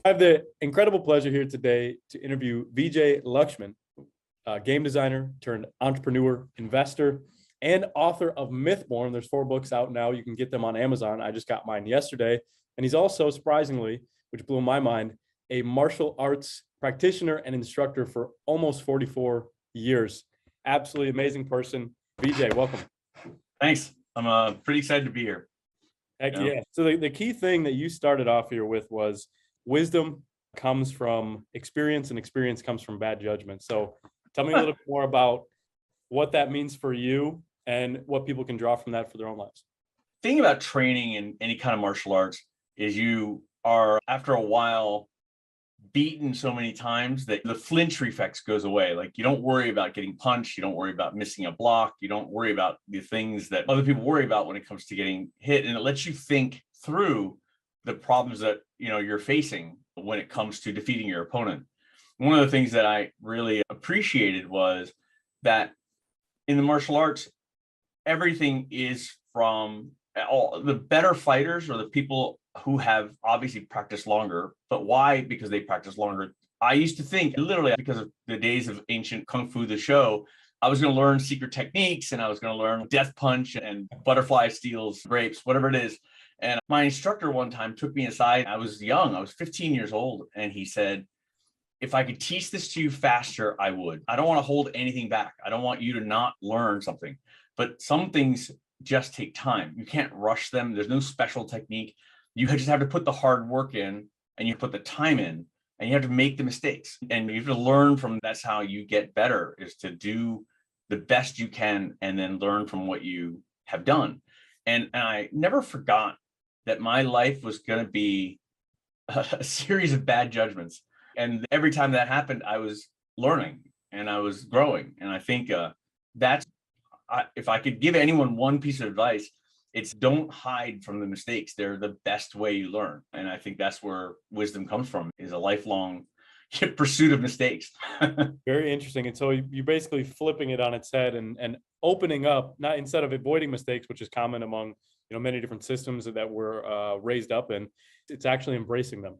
I have the incredible pleasure here today to interview Vijay Lakshman, game designer turned entrepreneur, investor, and author of Mythborn. There's 4 books out now. You can get them on Amazon. I just got mine yesterday. And he's also, surprisingly, which blew my mind, a martial arts practitioner and instructor for almost 44 years. Absolutely amazing person. Vijay, welcome. Thanks. I'm pretty excited to be here. Heck yeah. So the key thing that you started off here with was wisdom comes from experience and experience comes from bad judgment. So tell me a little bit more about what that means for you and what people can draw from that for their own lives. The thing about training in any kind of martial arts is you are, after a while, beaten so many times that the flinch reflex goes away. Like, you don't worry about getting punched. You don't worry about missing a block. You don't worry about the things that other people worry about when it comes to getting hit. And it lets you think through the problems that you're facing when it comes to defeating your opponent. One of the things that I really appreciated was that in the martial arts, everything is from all the better fighters or the people who have obviously practiced longer. But why? Because they practice longer. I used to think, literally, because of the days of ancient Kung Fu, the show, I was going to learn secret techniques and I was going to learn death punch and butterfly steals grapes, whatever it is. And my instructor one time took me aside. I was young. I was 15 years old. And he said, if I could teach this to you faster, I would. I don't want to hold anything back. I don't want you to not learn something. But some things just take time. You can't rush them. There's no special technique. You just have to put the hard work in and you put the time in and you have to make the mistakes and you have to learn from. That's how you get better, is to do the best you can and then learn from what you have done. And I never forgot that my life was going to be a series of bad judgments. And every time that happened, I was learning and I was growing. And I think if I could give anyone one piece of advice, it's don't hide from the mistakes. They're the best way you learn. And I think that's where wisdom comes from, is a lifelong pursuit of mistakes. Very interesting. And so you're basically flipping it on its head and opening up, not instead of avoiding mistakes, which is common among many different systems that we're raised up in, it's actually embracing them.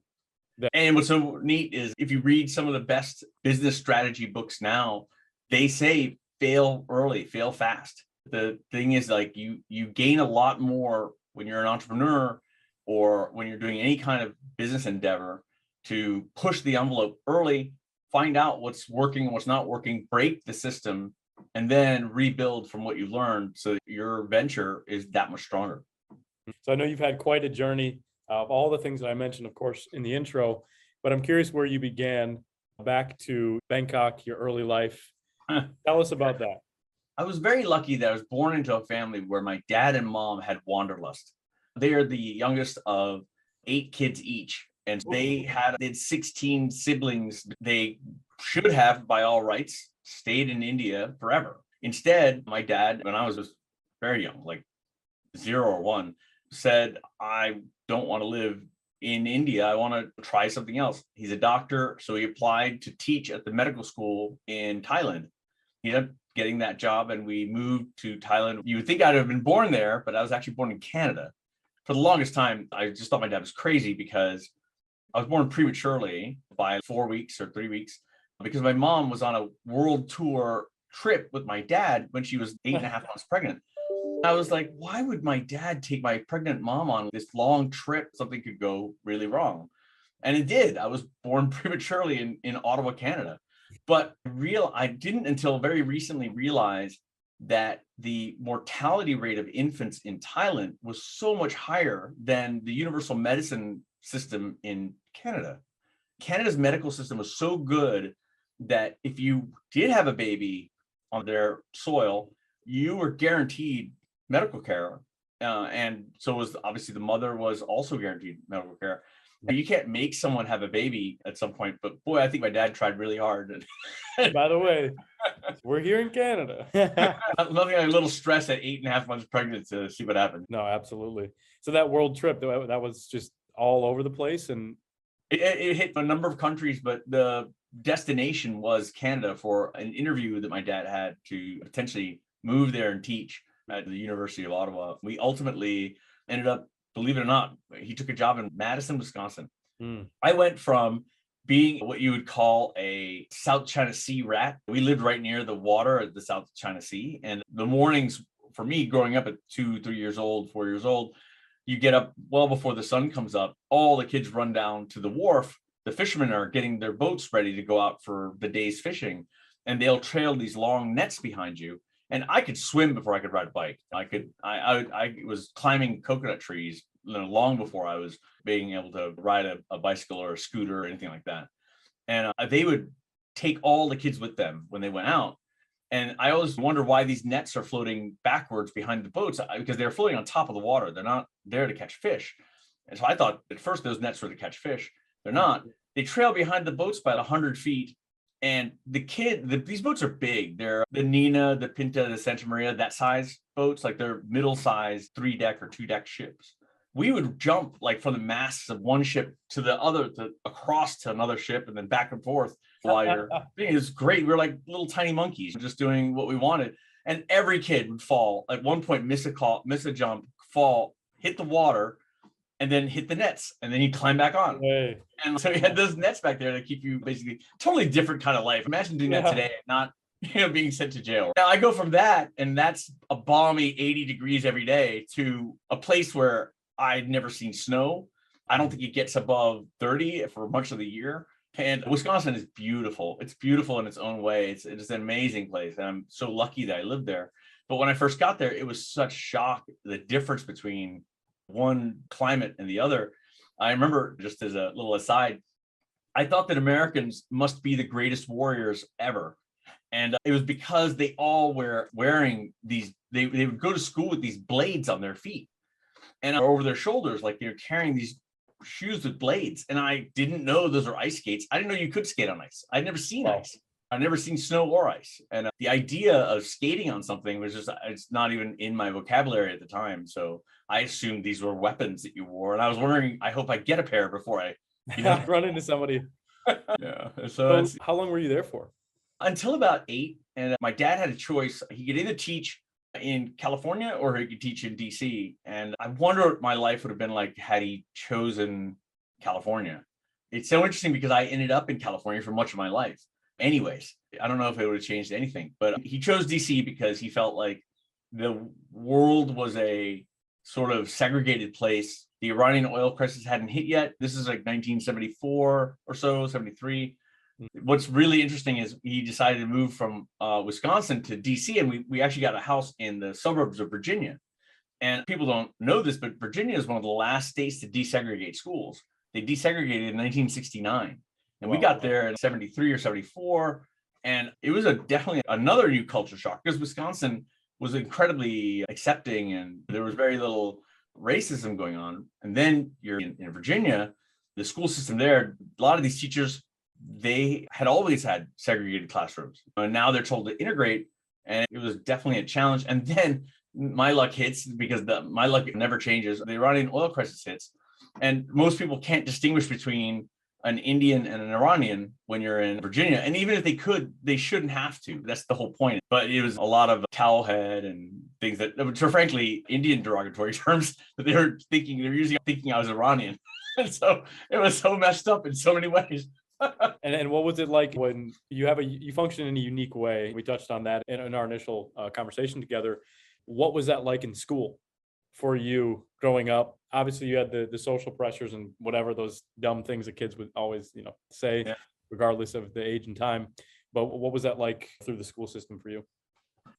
And what's so neat is if you read some of the best business strategy books now, they say fail early, fail fast. The thing is, like, you gain a lot more when you're an entrepreneur or when you're doing any kind of business endeavor to push the envelope early, find out what's working and what's not working, break the system, and then rebuild from what you learned so that your venture is that much stronger. So I know you've had quite a journey of all the things that I mentioned, of course, in the intro, but I'm curious where you began, back to Bangkok, your early life. Tell us about that. I was very lucky that I was born into a family where my dad and mom had wanderlust. They are the youngest of 8 kids each, and they had 16 siblings. They should have, by all rights, stayed in India forever. Instead, my dad, when I was just very young, like 0 or 1, said, I don't want to live in India. I want to try something else. He's a doctor, so he applied to teach at the medical school in Thailand. He ended up getting that job and we moved to Thailand. You would think I'd have been born there, but I was actually born in Canada. For the longest time, I just thought my dad was crazy because I was born prematurely by 4 weeks or 3 weeks, because my mom was on a world tour trip with my dad when she was 8.5 months pregnant. I was like, why would my dad take my pregnant mom on this long trip? Something could go really wrong. And it did. I was born prematurely in Ottawa, Canada. But I didn't until very recently realize that the mortality rate of infants in Thailand was so much higher than the universal medicine system in Canada. Canada's medical system was so good that if you did have a baby on their soil, you were guaranteed medical care. And so was obviously the mother was also guaranteed medical care. You can't make someone have a baby at some point, but boy, I think my dad tried really hard. By the way, we're here in Canada. Nothing like a little stress at 8.5 months pregnant to see what happened. No, absolutely. So that world trip, that was just all over the place, and it hit a number of countries, but the destination was Canada for an interview that my dad had to potentially move there and teach at the University of Ottawa. We ultimately ended up, believe it or not, he took a job in Madison, Wisconsin. Mm. I went from being what you would call a South China Sea rat. We lived right near the water at the South China Sea. And the mornings for me growing up at 2, 3 years old, 4 years old, you get up well before the sun comes up. All the kids run down to the wharf. The fishermen are getting their boats ready to go out for the day's fishing. And they'll trail these long nets behind you. And I could swim before I could ride a bike. I was climbing coconut trees long before I was being able to ride a bicycle or a scooter or anything like that. And they would take all the kids with them when they went out. And I always wonder why these nets are floating backwards behind the boats, because they're floating on top of the water. They're not there to catch fish. And so I thought at first those nets were to catch fish. They're not. They trail behind the boats by 100 feet. And these boats are big. They're the Nina, the Pinta, the Santa Maria, that size boats, like they're middle-sized 3-deck or 2-deck ships. We would jump like from the masts of one ship to the other, across to another ship, and then back and forth while you're. It was great. We were like little tiny monkeys, just doing what we wanted. And every kid would fall at one point, miss a jump, fall, hit the water, and then hit the nets, and then you climb back on. Hey. And so you had those nets back there to keep you basically totally different kind of life. Imagine doing that today, not being sent to jail. Now I go from that, and that's a balmy 80 degrees every day, to a place where I'd never seen snow. I don't think it gets above 30 for much of the year. And Wisconsin is beautiful. It's beautiful in its own way. It's an amazing place. And I'm so lucky that I lived there. But when I first got there, it was such shock, the difference between one climate and the other. I remember, just as a little aside, I thought that Americans must be the greatest warriors ever. And it was because they all were wearing these, they would go to school with these blades on their feet and over their shoulders, like they're carrying these shoes with blades. And I didn't know those are ice skates. I didn't know you could skate on ice. I'd never seen ice. I'd never seen snow or ice. And the idea of skating on something was just, it's not even in my vocabulary at the time. So I assumed these were weapons that you wore. And I was wondering, I hope I get a pair before I run into somebody. Yeah. So how long were you there for? Until about 8. And my dad had a choice. He could either teach in California or he could teach in DC. And I wonder what my life would have been like had he chosen California. It's so interesting because I ended up in California for much of my life. Anyways, I don't know if it would have changed anything, but he chose DC because he felt like the world was a sort of segregated place. The Iranian oil crisis hadn't hit yet. This is like 1974 or so, 73. What's really interesting is he decided to move from Wisconsin to DC, and we actually got a house in the suburbs of Virginia. And people don't know this, but Virginia is one of the last states to desegregate schools. They desegregated in 1969. And we got there in 73 or 74. And it was definitely another new culture shock, because Wisconsin was incredibly accepting and there was very little racism going on. And then you're in Virginia, the school system there, a lot of these teachers, they had always had segregated classrooms. And now they're told to integrate. And it was definitely a challenge. And then my luck hits, because my luck never changes. The Iranian oil crisis hits. And most people can't distinguish between an Indian and an Iranian when you're in Virginia. And even if they could, they shouldn't have to. That's the whole point. But it was a lot of towelhead and things that were frankly Indian derogatory terms that they were using thinking I was Iranian. And so it was so messed up in so many ways. And what was it like when you function in a unique way? We touched on that in our initial conversation together. What was that like in school for you growing up? Obviously, you had the social pressures and whatever those dumb things that kids would always, say, regardless of the age and time. But what was that like through the school system for you?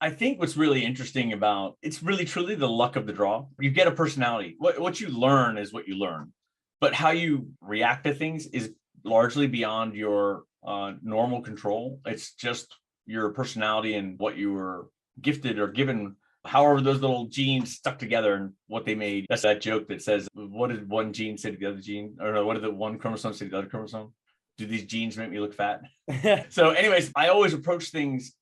I think what's really interesting about it's really truly the luck of the draw. You get a personality. What you learn is what you learn, but how you react to things is largely beyond your normal control. It's just your personality and what you were gifted or given. However, those little genes stuck together and what they made. That's that joke that says, what did one gene say to the other gene? Or no, what did the one chromosome say to the other chromosome? Do these genes make me look fat? So anyways, I always approach things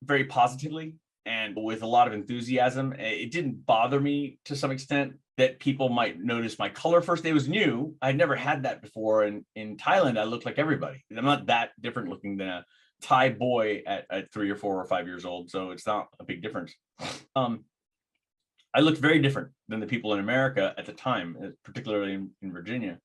very positively and with a lot of enthusiasm. It didn't bother me to some extent that people might notice my color first. It was new. I'd never had that before. And in Thailand, I looked like everybody. I'm not that different looking than a Thai boy at 3 or 4 or 5 years old. So it's not a big difference. I looked very different than the people in America at the time, particularly in Virginia.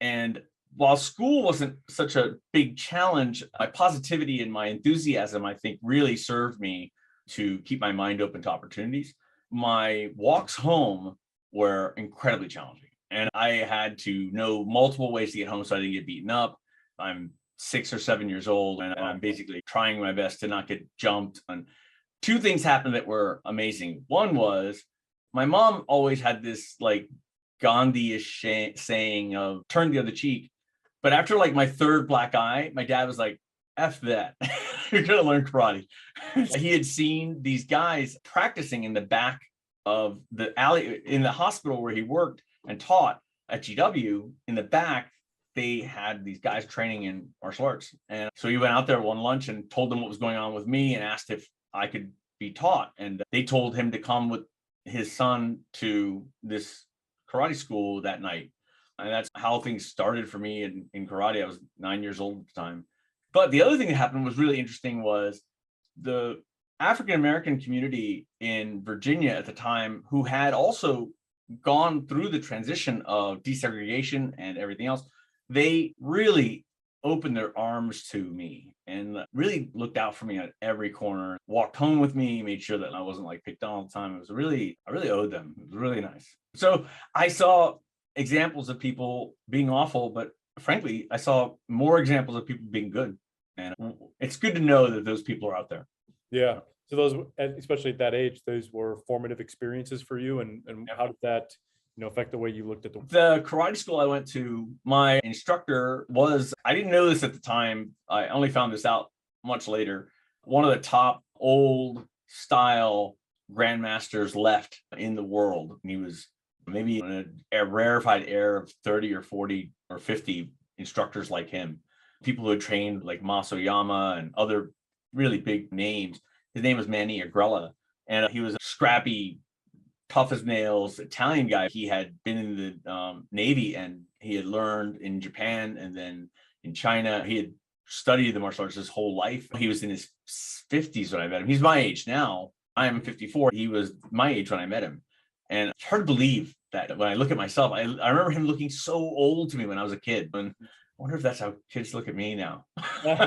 And while school wasn't such a big challenge, my positivity and my enthusiasm, I think, really served me to keep my mind open to opportunities. My walks home were incredibly challenging, and I had to know multiple ways to get home so I didn't get beaten up. I'm 6 or 7 years old, and I'm basically trying my best to not get jumped. And two things happened that were amazing. One was my mom always had this like Gandhi-ish saying of turn the other cheek. But after like my third black eye, my dad was like, F that, you're gonna learn karate. He had seen these guys practicing in the back of the alley in the hospital where he worked and taught at GW. In the back, they had these guys training in martial arts. And so he went out there one lunch and told them what was going on with me and asked if I could be taught. And they told him to come with his son to this karate school that night. And that's how things started for me in karate. I was 9 years old at the time. But the other thing that happened was really interesting was the African-American community in Virginia at the time, who had also gone through the transition of desegregation and everything else. They really opened their arms to me and really looked out for me at every corner, walked home with me, made sure that I wasn't like picked on all the time. It was really, I really owed them. It was really nice. So I saw examples of people being awful, but frankly, I saw more examples of people being good. And it's good to know that those people are out there. Yeah. So those, especially at that age, those were formative experiences for you. And how did that, affect the way you looked at the karate school I went to? My instructor was, I didn't know this at the time, I only found this out much later, one of the top old style grandmasters left in the world. And he was maybe a rarefied air of 30 or 40 or 50 instructors like him, people who had trained like Masoyama and other really big names. His name was Manny Agrella, and he was a scrappy, tough as nails Italian guy. He had been in the Navy, and he had learned in Japan and then in China. He had studied the martial arts his whole life. He was in his 50s when I met him. He's my age now. I am 54. He was my age when I met him. And it's hard to believe that when I look at myself, I remember him looking so old to me when I was a kid. And I wonder if that's how kids look at me now.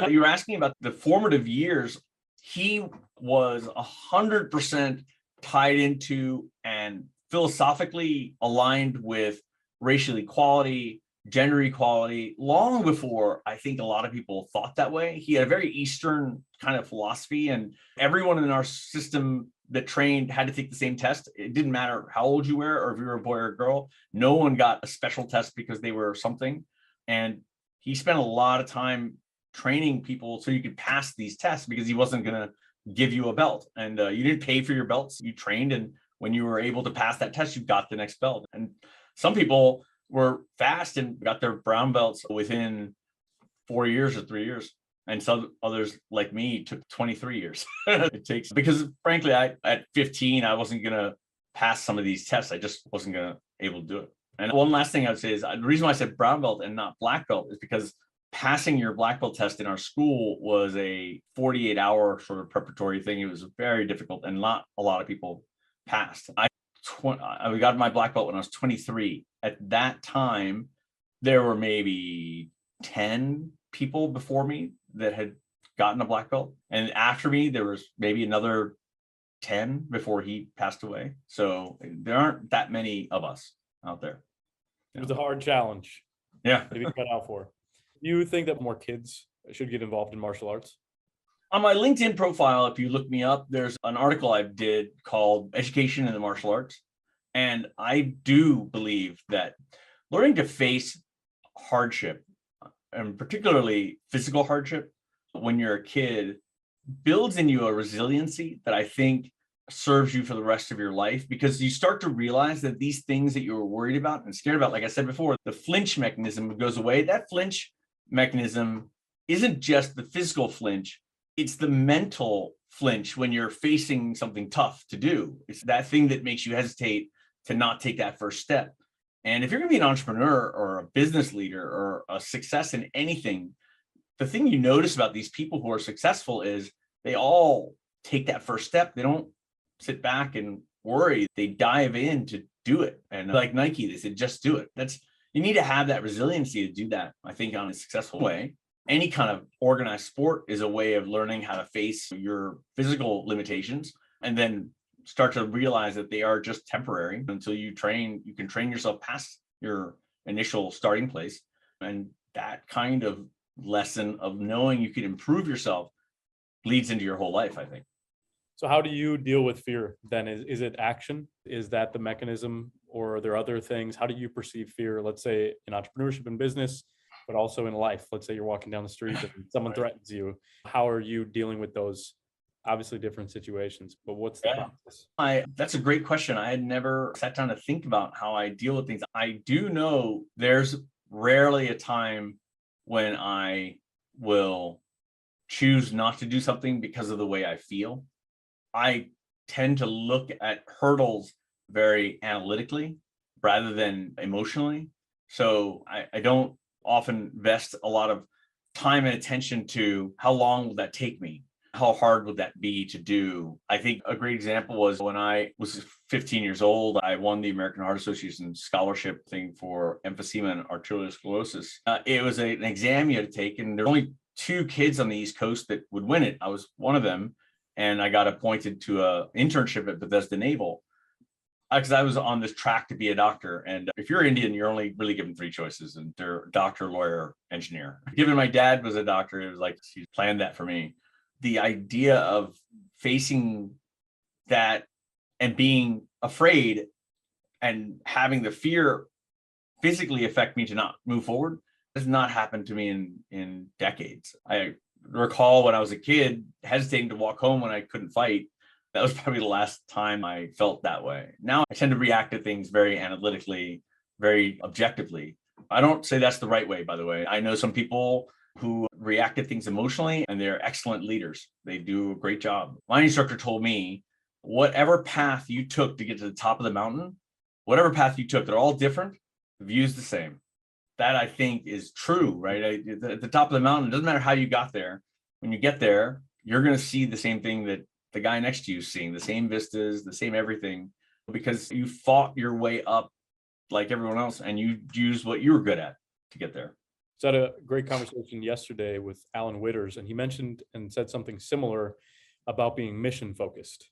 You were asking about the formative years. He was 100% tied into and philosophically aligned with racial equality, gender equality, long before I think a lot of people thought that way. He had a very Eastern kind of philosophy, and everyone in our system that trained had to take the same test. It didn't matter how old you were or if you were a boy or a girl. No one got a special test because they were something. And he spent a lot of time training people so you could pass these tests, because he wasn't going to give you a belt, and you didn't pay for your belts. You trained, and when you were able to pass that test, you got the next belt. And some people were fast and got their brown belts within 4 years or 3 years. And some others like me took 23 years. It takes, because frankly, at 15, I wasn't going to pass some of these tests. I just wasn't going to able to do it. And one last thing I would say is the reason why I said brown belt and not black belt is because passing your black belt test in our school was a 48-hour sort of preparatory thing. It was very difficult, and not a lot of people passed. I got my black belt when I was 23. At that time, there were maybe 10 people before me that had gotten a black belt. And after me, there was maybe another 10 before he passed away. So there aren't that many of us out there. It was a hard challenge. Yeah. To be cut out for. Do you think that more kids should get involved in martial arts? On my LinkedIn profile, if you look me up, there's an article I did called Education in the Martial Arts. And I do believe that learning to face hardship, and particularly physical hardship when you're a kid, builds in you a resiliency that I think serves you for the rest of your life, because you start to realize that these things that you were worried about and scared about, like I said before, the flinch mechanism goes away. That flinch mechanism isn't just the physical flinch, it's the mental flinch when you're facing something tough to do. It's that thing that makes you hesitate to not take that first step. And if you're going to be an entrepreneur or a business leader or a success in anything, the thing you notice about these people who are successful is they all take that first step. They don't sit back and worry. They dive in to do it. And like Nike, they said, just do it. You need to have that resiliency to do that, I think, on a successful way. Any kind of organized sport is a way of learning how to face your physical limitations and then start to realize that they are just temporary until you can train yourself past your initial starting place. And that kind of lesson of knowing you can improve yourself leads into your whole life, I think. So how do you deal with fear then? Is it action? Is that the mechanism, or are there other things? How do you perceive fear, let's say in entrepreneurship and business, but also in life? Let's say you're walking down the street and someone threatens you. How are you dealing with those obviously different situations, but what's the process? That's a great question. I had never sat down to think about how I deal with things. I do know there's rarely a time when I will choose not to do something because of the way I feel. I tend to look at hurdles very analytically rather than emotionally. So I don't often invest a lot of time and attention to how long will that take me? How hard would that be to do? I think a great example was when I was 15 years old, I won the American Heart Association scholarship thing for emphysema and arterial sclerosis. It was an exam you had to take, and there were only 2 kids on the East Coast that would win it. I was one of them. And I got appointed to an internship at Bethesda Naval because I was on this track to be a doctor. And if you're Indian, you're only really given 3 choices, and they're doctor, lawyer, engineer. Given my dad was a doctor, it was like he planned that for me. The idea of facing that and being afraid and having the fear physically affect me to not move forward has not happened to me in decades. I recall when I was a kid hesitating to walk home when I couldn't fight. That was probably the last time I felt that way. Now I tend to react to things very analytically, very objectively. I don't say that's the right way, by the way. I know some people who react to things emotionally, and they're excellent leaders. They do a great job. My instructor told me, whatever path you took to get to the top of the mountain, whatever path you took, they're all different. The view's the same. That, I think, is true, right? At the top of the mountain, it doesn't matter how you got there. When you get there, you're going to see the same thing that the guy next to you is seeing, the same vistas, the same everything, because you fought your way up like everyone else, and you used what you were good at to get there. So I had a great conversation yesterday with Alan Witters, and he mentioned and said something similar about being mission focused.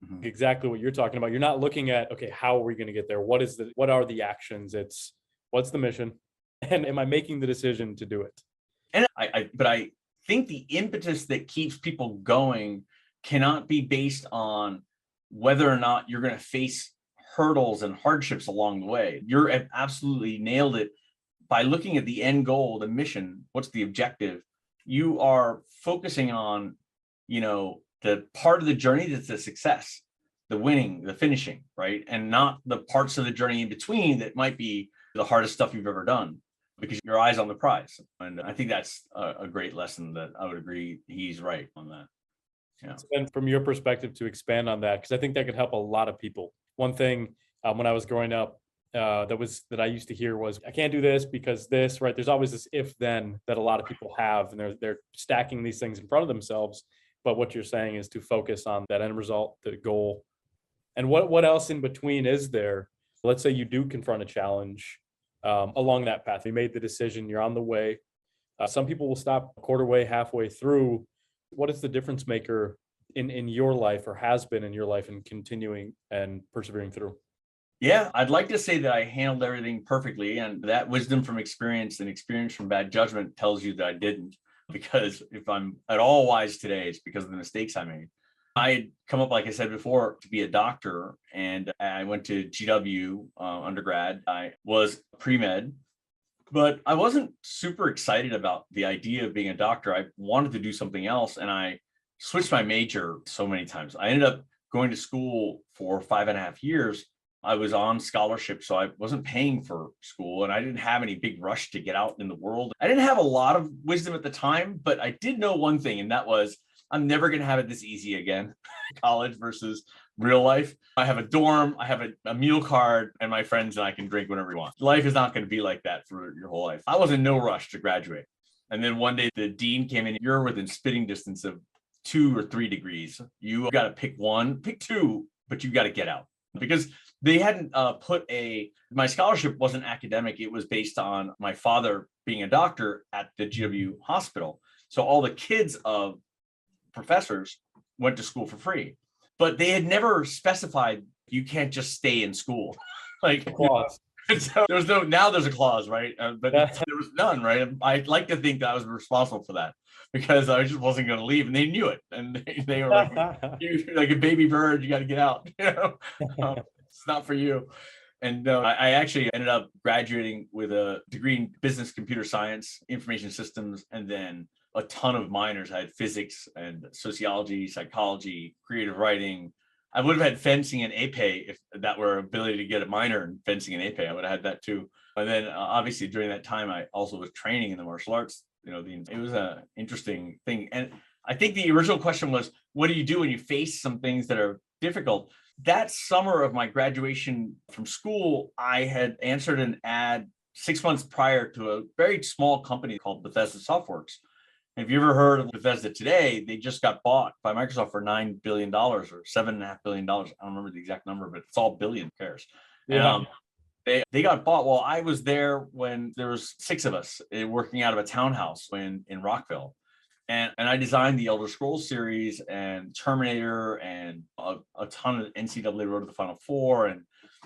Mm-hmm. Exactly what you're talking about. You're not looking at, okay, how are we going to get there? What are the actions? It's what's the mission? And am I making the decision to do it? And I think the impetus that keeps people going cannot be based on whether or not you're going to face hurdles and hardships along the way. You're absolutely nailed it. By looking at the end goal, the mission, what's the objective? You are focusing on, the part of the journey that's a success, the winning, the finishing, right? And not the parts of the journey in between that might be the hardest stuff you've ever done, because your eyes on the prize. And I think that's a great lesson that I would agree he's right on that. Yeah. So then from your perspective, to expand on that, because I think that could help a lot of people. One thing when I was growing up that I used to hear was, I can't do this because this, right? There's always this if then that a lot of people have, and they're stacking these things in front of themselves. But what you're saying is to focus on that end result, the goal. And what else in between is there? Let's say you do confront a challenge along that path. You made the decision, you're on the way. Some people will stop a quarter way, halfway through. What is the difference maker in your life, or has been in your life, in continuing and persevering through? Yeah, I'd like to say that I handled everything perfectly, and that wisdom from experience and experience from bad judgment tells you that I didn't. Because if I'm at all wise today, it's because of the mistakes I made. I had come up, like I said before, to be a doctor, and I went to GW undergrad. I was pre-med, but I wasn't super excited about the idea of being a doctor. I wanted to do something else, and I switched my major so many times. I ended up going to school for 5.5 years. I was on scholarship, so I wasn't paying for school, and I didn't have any big rush to get out in the world. I didn't have a lot of wisdom at the time, but I did know one thing, and that was I'm never going to have it this easy again. College versus real life. I have a dorm, I have a meal card, and my friends and I can drink whenever we want. Life is not going to be like that for your whole life. I was in no rush to graduate. And then one day the dean came in, you're within spitting distance of 2 or 3 degrees. You got to pick one, pick 2, but you got to get out. because they hadn't my scholarship wasn't academic. It was based on my father being a doctor at the GW hospital. So all the kids of professors went to school for free, but they had never specified you can't just stay in school. Like, Clause. so now there's a clause, right? But Yeah. there was none, right? I'd like to think that I was responsible for that because I just wasn't going to leave, and they knew it, and they were like, "You're like a baby bird, you got to get out." It's not for you. And I actually ended up graduating with a degree in business computer science, information systems, and then a ton of minors. I had physics and sociology, psychology, creative writing. I would have had fencing and APE if that were ability to get a minor in fencing and APE. I would have had that too. And then obviously during that time, I also was training in the martial arts. It was an interesting thing. And I think the original question was, what do you do when you face some things that are difficult? That summer of my graduation from school, I had answered an ad 6 months prior to a very small company called Bethesda Softworks. And if you ever heard of Bethesda today, they just got bought by Microsoft for $9 billion or $7.5 billion. I don't remember the exact number, but it's all billion, who cares? Yeah. And they got bought. Well, I was there when there was 6 of us working out of a townhouse in Rockville. And I designed the Elder Scrolls series and Terminator and a ton of NCAA Road to the Final Four and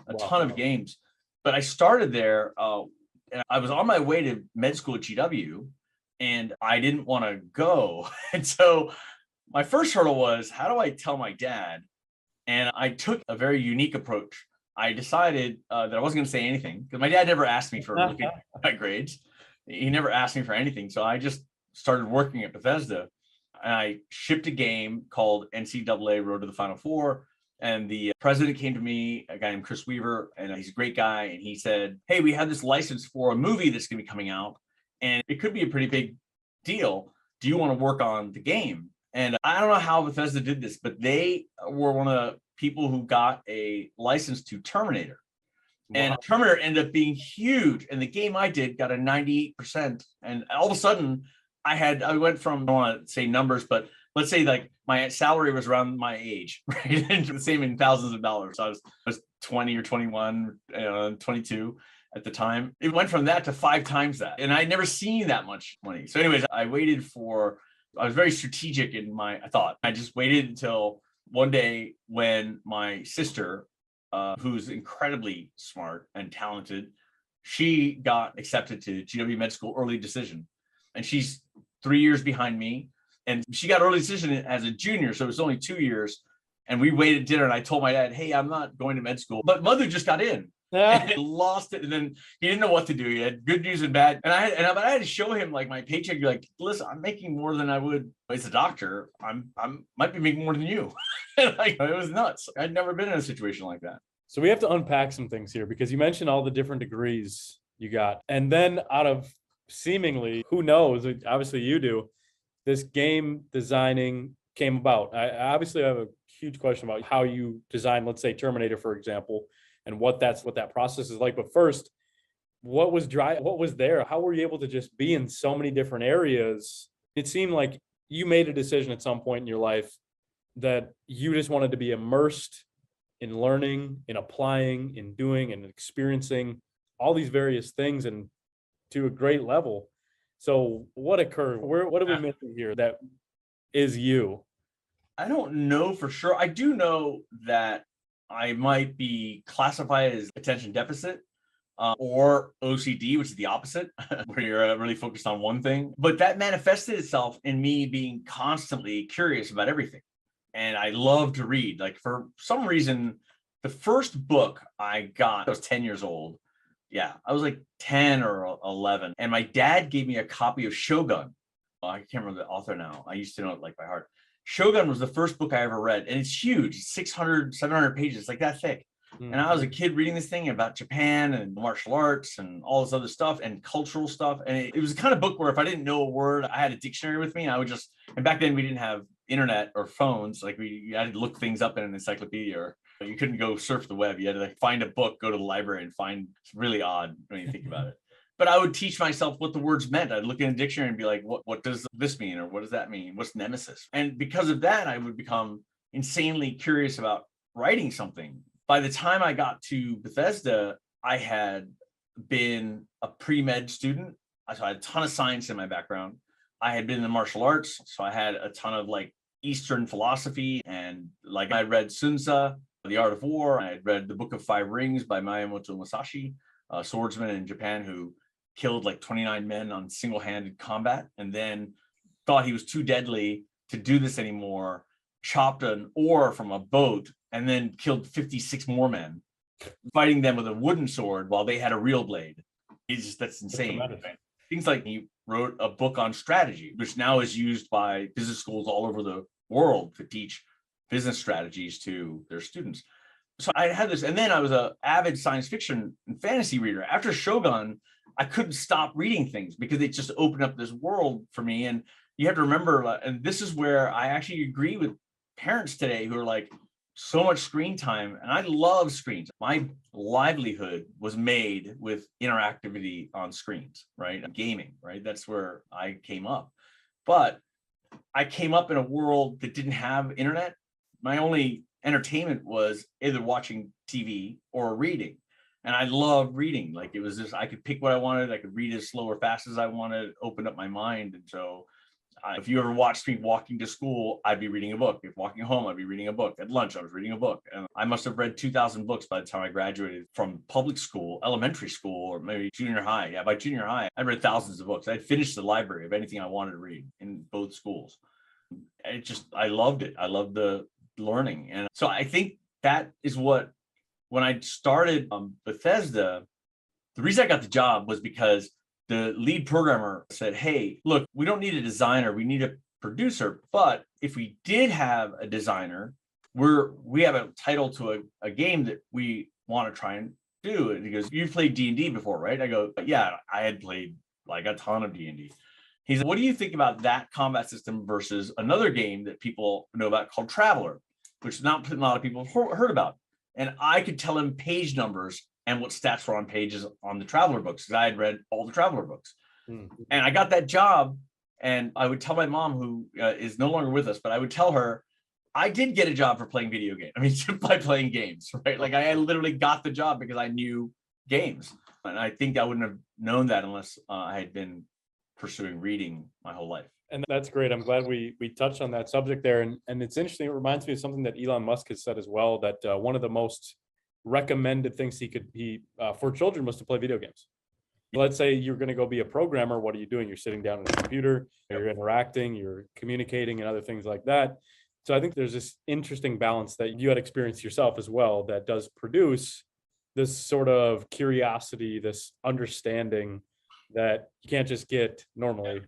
a ton of games. But I started there and I was on my way to med school at GW and I didn't want to go. And so my first hurdle was, how do I tell my dad? And I took a very unique approach. I decided that I wasn't going to say anything because my dad never asked me for looking at my grades. He never asked me for anything. So I just started working at Bethesda, and I shipped a game called NCAA Road to the Final Four. And the president came to me, a guy named Chris Weaver, and he's a great guy. And he said, "Hey, we have this license for a movie that's going to be coming out, and it could be a pretty big deal. Do you want to work on the game?" And I don't know how Bethesda did this, but they were one of the people who got a license to Terminator. And Terminator ended up being huge. And the game I did got a 98%. And all of a sudden, I went from, I don't want to say numbers, but let's say like my salary was around my age, right? And the same in thousands of dollars. So I was 20 or 21, 22 at the time. It went from that to 5 times that. And I'd never seen that much money. So anyways, I was very strategic in my thought. I just waited until one day when my sister, who's incredibly smart and talented, she got accepted to GW Med School early decision. And she's 3 years behind me. And she got early decision as a junior. So it was only 2 years. And we waited dinner and I told my dad, "Hey, I'm not going to med school." But mother just got in and lost it. And then he didn't know what to do. He had good news and bad. And I had to show him like my paycheck. You're like, "Listen, I'm making more than I would as a doctor. I might be making more than you." Like, it was nuts. I'd never been in a situation like that. So we have to unpack some things here because you mentioned all the different degrees you got. And then out of seemingly, who knows, obviously you do, this game designing came about. I obviously have a huge question about how you design, let's say Terminator, for example, and what that process is like. But first, what was there? How were you able to just be in so many different areas? It seemed like you made a decision at some point in your life that you just wanted to be immersed in learning, in applying, in doing, and experiencing all these various things and to a great level. So what occurred? What are we missing here that is you? I don't know for sure. I do know that I might be classified as attention deficit or OCD, which is the opposite, where you're really focused on one thing. But that manifested itself in me being constantly curious about everything. And I love to read. Like for some reason, the first book I got, I was 10 years old. Yeah, I was like 10 or 11. And my dad gave me a copy of Shogun. I can't remember the author now. I used to know it like by heart. Shogun was the first book I ever read. And it's huge. It's 600, 700 pages, like that thick. And I was a kid reading this thing about Japan and martial arts and all this other stuff and cultural stuff. And it was the kind of book where if I didn't know a word, I had a dictionary with me. I would just, and back then we didn't have internet or phones. Like you had to look things up in an encyclopedia, or you couldn't go surf the web. You had to like find a book, go to the library and find. It's really odd when you think about it. But I would teach myself what the words meant. I'd look in a dictionary and be like, what does this mean? Or what does that mean? What's nemesis? And because of that, I would become insanely curious about writing something. by the time I got to Bethesda, I had been a pre-med student. So I had a ton of science in my background. I had been in the martial arts, so I had a ton of like Eastern philosophy, and like I read Sun Tzu, The Art of War. I had read the Book of Five Rings by Miyamoto Musashi, a swordsman in Japan who killed like 29 men on single-handed combat, and then thought he was too deadly to do this anymore, chopped an oar from a boat, and then killed 56 more men, fighting them with a wooden sword while they had a real blade. That's insane. Things like he wrote a book on strategy, which now is used by business schools all over the world to teach business strategies to their students. So I had this, and then I was an avid science fiction and fantasy reader. After Shogun, I couldn't stop reading things because it just opened up this world for me. And you have to remember, and this is where I actually agree with parents today who are like, so much screen time, and I love screens. My livelihood was made with interactivity on screens, right? Gaming, right? That's where I came up. But I came up in a world that didn't have internet. My only entertainment was either watching TV or reading. And I loved reading. Like it was just, I could pick what I wanted. I could read as slow or fast as I wanted, open up my mind. And so if you ever watched me walking to school, I'd be reading a book. If walking home, I'd be reading a book. At lunch, I was reading a book. And I must have read 2,000 books by the time I graduated from public school, elementary school, or maybe junior high. Yeah, by junior high, I read thousands of books. I'd finished the library of anything I wanted to read in both schools. I loved it. I loved the learning. And so I think that is what, when I started Bethesda, the reason I got the job was because the lead programmer said, hey, look, we don't need a designer, we need a producer. But if we did have a designer, we have a title to a game that we want to try and do. And he goes, you've played D&D before, right? I go, yeah, I had played like a ton of D&D. He said, what do you think about that combat system versus another game that people know about called Traveler, which not a lot of people have heard about? And I could tell him page numbers and what stats were on pages on the Traveler books, because I had read all the Traveler books. And I got that job, and I would tell my mom, who is no longer with us, but I would tell her, I did get a job for playing video games. I mean, by playing games, right? Like I literally got the job because I knew games. And I think I wouldn't have known that unless I had been pursuing reading my whole life. And that's great. I'm glad we touched on that subject there. And it's interesting. It reminds me of something that Elon Musk has said as well, that one of the most recommended things he for children was to play video games. Let's say you're going to go be a programmer. What are you doing? You're sitting down at a computer, you're interacting, you're communicating, and other things like that. So I think there's this interesting balance that you had experienced yourself as well that does produce this sort of curiosity, this understanding that you can't just get normally.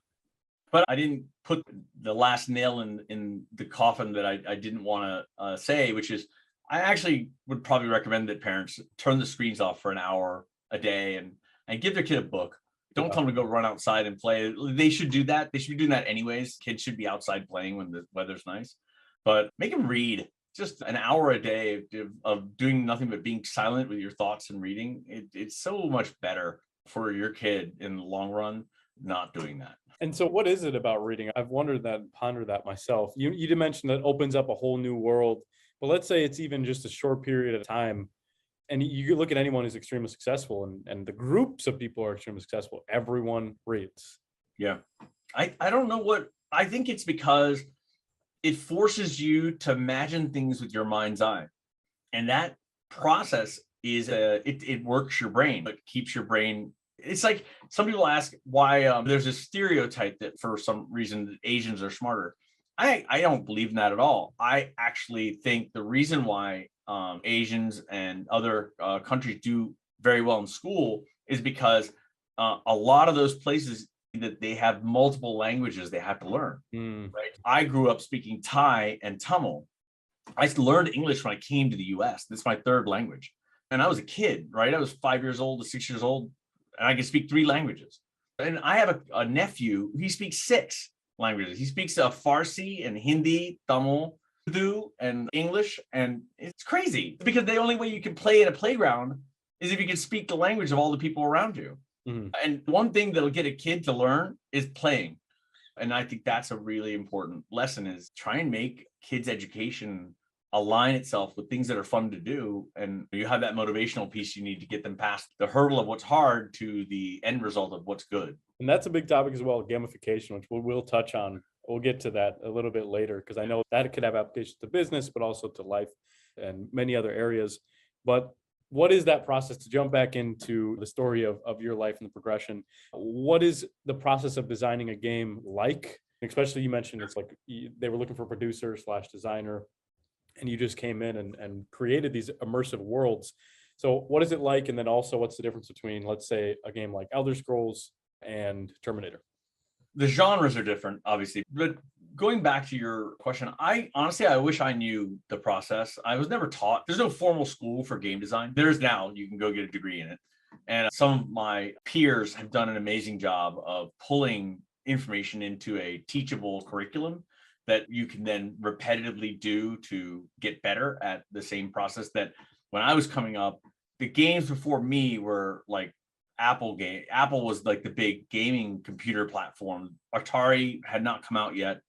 But I didn't put the last nail in the coffin that I didn't want to say, which is I actually would probably recommend that parents turn the screens off for an hour a day and give their kid a book. Don't tell them to go run outside and play. They should do that. They should be doing that anyways. Kids should be outside playing when the weather's nice. But make them read. Just an hour a day of doing nothing but being silent with your thoughts and reading. It's so much better for your kid in the long run not doing that. And so what is it about reading? I've wondered that and pondered that myself. You did mention that opens up a whole new world, but let's say it's even just a short period of time. And you look at anyone who's extremely successful and the groups of people are extremely successful. Everyone reads. Yeah. I don't know what, I think it's because it forces you to imagine things with your mind's eye. And that process is it works your brain, but keeps your brain. It's like some people ask why there's a stereotype that for some reason Asians are smarter. I don't believe in that at all. I actually think the reason why Asians and other countries do very well in school is because a lot of those places that they have multiple languages they have to learn. Right? I grew up speaking Thai and Tamil. I learned English when I came to the US. That's my third language. And I was a kid, right? I was 5 years old to 6 years old, and I can speak 3 languages. And I have a nephew, he speaks 6 languages. He speaks Farsi and Hindi, Tamil, Urdu, and English. And it's crazy because the only way you can play in a playground is if you can speak the language of all the people around you. And one thing that'll get a kid to learn is playing. And I think that's a really important lesson, is try and make kids' education align itself with things that are fun to do. And you have that motivational piece you need to get them past the hurdle of what's hard to the end result of what's good. And that's a big topic as well, gamification, which we'll touch on. We'll get to that a little bit later, because I know that could have applications to business, but also to life and many other areas. But what is that process, to jump back into the story of your life and the progression? What is the process of designing a game like? Especially, you mentioned it's like they were looking for a producer slash designer, and you just came in and created these immersive worlds. So what is it like? And then also, what's the difference between, let's say, a game like Elder Scrolls and Terminator? The genres are different, obviously. But going back to your question, I wish I knew the process. I was never taught. There's no formal school for game design. There's now, you can go get a degree in it. And some of my peers have done an amazing job of pulling information into a teachable curriculum that you can then repetitively do to get better at the same process. That when I was coming up, the games before me were like Apple was like the big gaming computer platform. Atari had not come out yet.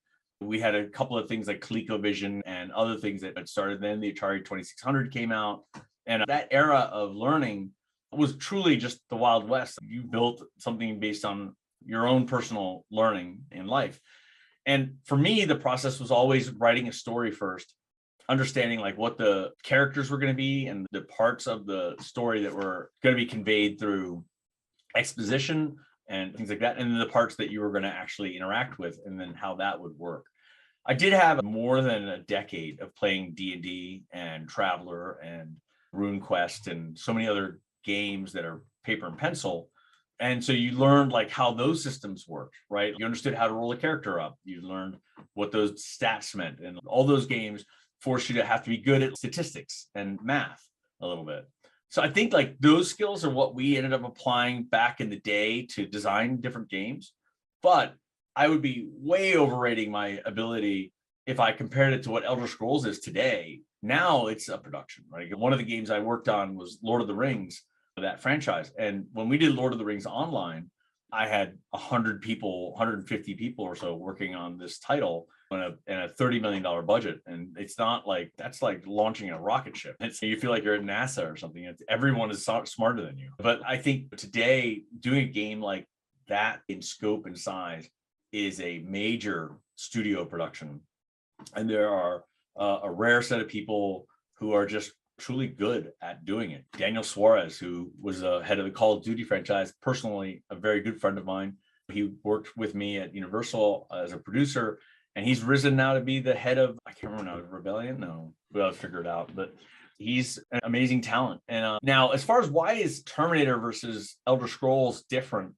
We had a couple of things like ColecoVision and other things that had started. Then the Atari 2600 came out. And that era of learning was truly just the Wild West. You built something based on your own personal learning in life. And for me, the process was always writing a story first, understanding like what the characters were going to be and the parts of the story that were going to be conveyed through exposition and things like that, and then the parts that you were going to actually interact with, and then how that would work. I did have more than a decade of playing D&D and Traveler and RuneQuest and so many other games that are paper and pencil. And so you learned like how those systems worked, right? You understood how to roll a character up. You learned what those stats meant. And all those games force you to have to be good at statistics and math a little bit. So I think like those skills are what we ended up applying back in the day to design different games. But I would be way overrating my ability if I compared it to what Elder Scrolls is today. Now it's a production, right? One of the games I worked on was Lord of the Rings, that franchise. And when we did Lord of the Rings Online, I had 100 people, 150 people or so working on this title and a $30 million budget. And it's not like, that's like launching a rocket ship. You feel like you're at NASA or something. Everyone is smarter than you. But I think today, doing a game like that in scope and size is a major studio production. And there are a rare set of people who are just truly good at doing it. Daniel Suarez, who was the head of the Call of Duty franchise, personally a very good friend of mine. He worked with me at Universal as a producer, and he's risen now to be the head of, I can't remember now, Rebellion? No, we'll have to figure it out. But he's an amazing talent. And now, as far as why is Terminator versus Elder Scrolls different?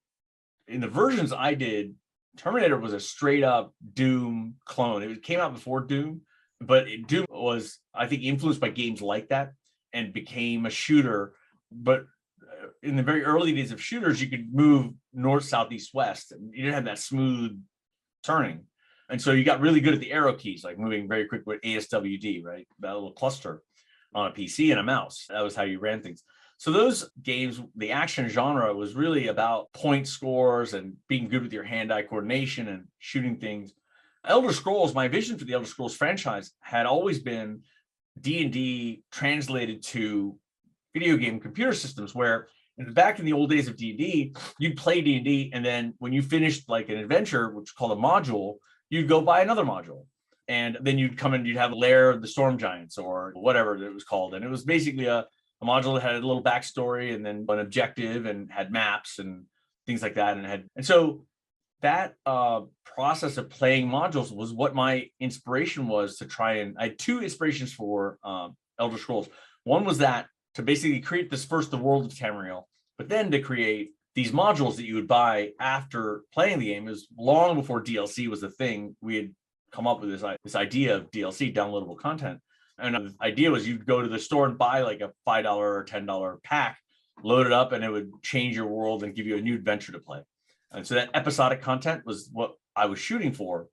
In the versions I did, Terminator was a straight up Doom clone. It came out before Doom, but Doom was, I think, influenced by games like that and became a shooter. But in the very early days of shooters, you could move north, south, east, west. And you didn't have that smooth turning. And so you got really good at the arrow keys, like moving very quick with ASWD, right? That little cluster on a PC and a mouse. That was how you ran things. So those games, the action genre was really about point scores and being good with your hand-eye coordination and shooting things. Elder Scrolls, my vision for the Elder Scrolls franchise had always been D&D translated to video game computer systems, where back in the old days of D&D, you'd play D&D, and then when you finished like an adventure, which is called a module, you'd go buy another module. And then you'd come and you'd have a Lair of the Storm Giants or whatever it was called. And it was basically a module that had a little backstory and then an objective and had maps and things like that. And so that process of playing modules was what my inspiration was to try. And I had two inspirations for Elder Scrolls. One was that to basically create this first, the world of Tamriel, but then to create these modules that you would buy after playing the game. Is long before DLC was a thing. We had come up with this idea of DLC, downloadable content. And the idea was you'd go to the store and buy like a $5 or $10 pack, load it up, and it would change your world and give you a new adventure to play. And so that episodic content was what I was shooting for.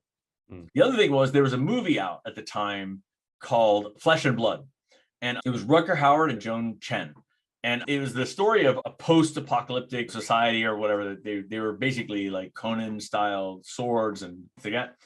The other thing was there was a movie out at the time called Flesh and Blood. And it was Rutger Hauer and Joan Chen. And it was the story of a post-apocalyptic society or whatever. They were basically like Conan-style swords and things like that.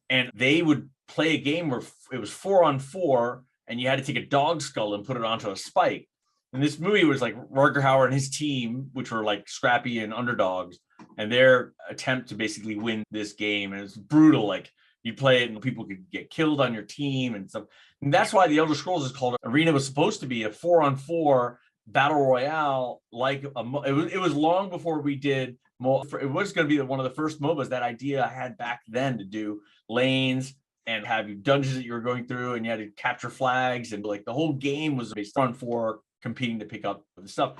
And they would play a game where it was 4-on-4, and you had to take a dog skull and put it onto a spike. And this movie was like Rutger Hauer and his team, which were like scrappy and underdogs, and their attempt to basically win this game. And it's brutal. Like you play it and people could get killed on your team and stuff. And that's why the Elder Scrolls is called Arena. Was supposed to be a 4-on-4 battle royale. Like it was long before we did. It was going to be one of the first MOBAs. That idea I had back then to do lanes and have you dungeons that you were going through, and you had to capture flags, and like the whole game was based on 4 competing to pick up the stuff.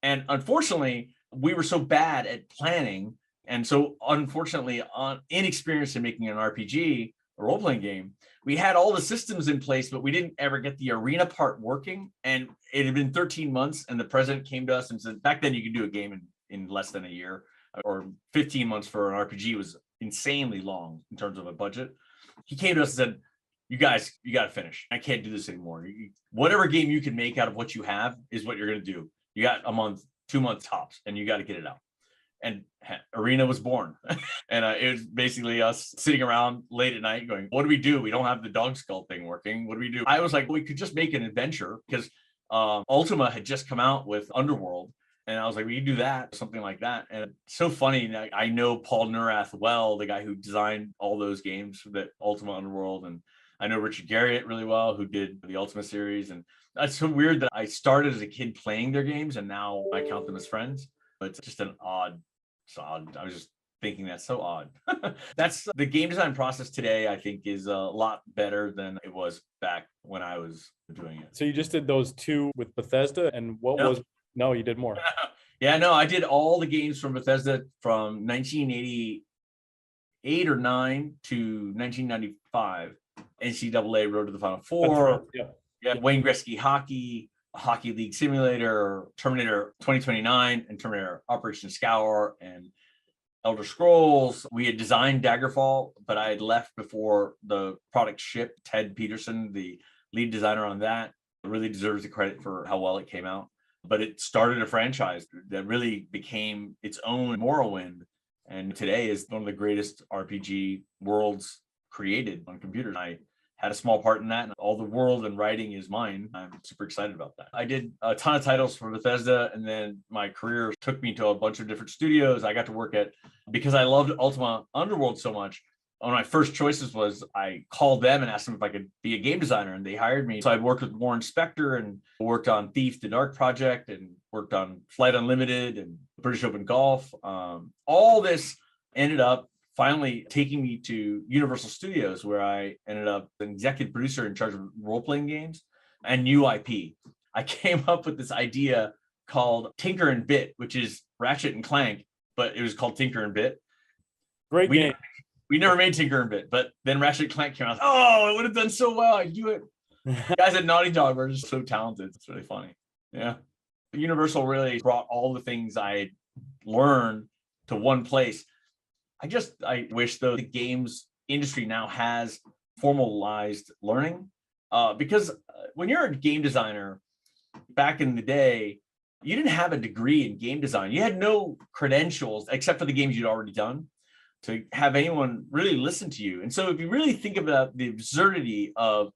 And unfortunately, we were so bad at planning, and so unfortunately inexperienced in making an RPG, a role-playing game. We had all the systems in place, but we didn't ever get the arena part working. And it had been 13 months, and the president came to us and said, back then you could do a game in less than a year, or 15 months for an RPG was insanely long in terms of a budget. He came to us and said, you guys, you got to finish. I can't do this anymore. Whatever game you can make out of what you have is what you're going to do. You got a month, 2 months tops, and you got to get it out. And Arena was born. And it was basically us sitting around late at night going, what do we do? We don't have the dog skull thing working. What do we do? I was like, we could just make an adventure, because Ultima had just come out with Underworld. And I was like, we can do that, something like that. And it's so funny. I know Paul Neurath well, the guy who designed all those games for the Ultima Underworld. And I know Richard Garriott really well, who did the Ultima series. And that's so weird that I started as a kid playing their games, and now I count them as friends. But it's just an odd. I was just thinking that's so odd. That's the game design process today, I think, is a lot better than it was back when I was doing it. So you just did those 2 with Bethesda, and no, you did more. Yeah, no, I did all the games from Bethesda from 1988 or 9 to 1995. NCAA Road to the Final Four. Right. Yeah, Wayne Gretzky Hockey League Simulator, Terminator 2029, and Terminator Operation Scour, and Elder Scrolls. We had designed Daggerfall, but I had left before the product shipped. Ted Peterson, the lead designer on that, really deserves the credit for how well it came out. But it started a franchise that really became its own Morrowind, and today is one of the greatest RPG worlds created on computers. I had a small part in that, and all the world and writing is mine. I'm super excited about that. I did a ton of titles for Bethesda, and then my career took me to a bunch of different studios. I got to work at, because I loved Ultima Underworld so much, one of my first choices was I called them and asked them if I could be a game designer, and they hired me. So I worked with Warren Spector and worked on Thief the Dark Project, and worked on Flight Unlimited and British Open Golf. All this ended up finally taking me to Universal Studios, where I ended up an executive producer in charge of role-playing games and new IP. I came up with this idea called Tinker and Bit, which is Ratchet and Clank, but it was called Tinker and Bit. Great game. We never made Tinker and Bit, but then Ratchet and Clank came out. Oh, it would have done so well. I'd do it. The guys at Naughty Dog were just so talented. It's really funny. Yeah. Universal really brought all the things I learned to one place. I wish, though, the games industry now has formalized learning, because when you're a game designer, back in the day, you didn't have a degree in game design. You had no credentials except for the games you'd already done to have anyone really listen to you. And so if you really think about the absurdity of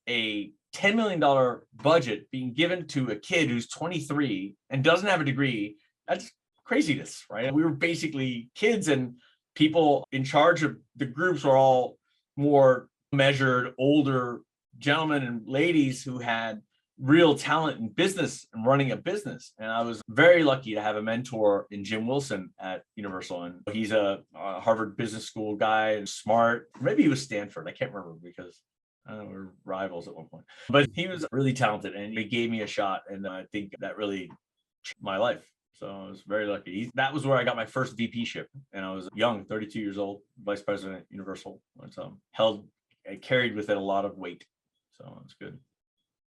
a $10 million budget being given to a kid who's 23 and doesn't have a degree, that's craziness, right? We were basically kids, and people in charge of the groups were all more measured, older gentlemen and ladies who had real talent in business and running a business. And I was very lucky to have a mentor in Jim Wilson at Universal. And he's a Harvard Business School guy and smart. Maybe he was Stanford. I can't remember, because I don't know, we were rivals at one point. But he was really talented, and he gave me a shot. And I think that really changed my life. So I was very lucky. That was where I got my first VP ship. And I was young, 32 years old, vice president at Universal. So I carried with it a lot of weight. So it's good.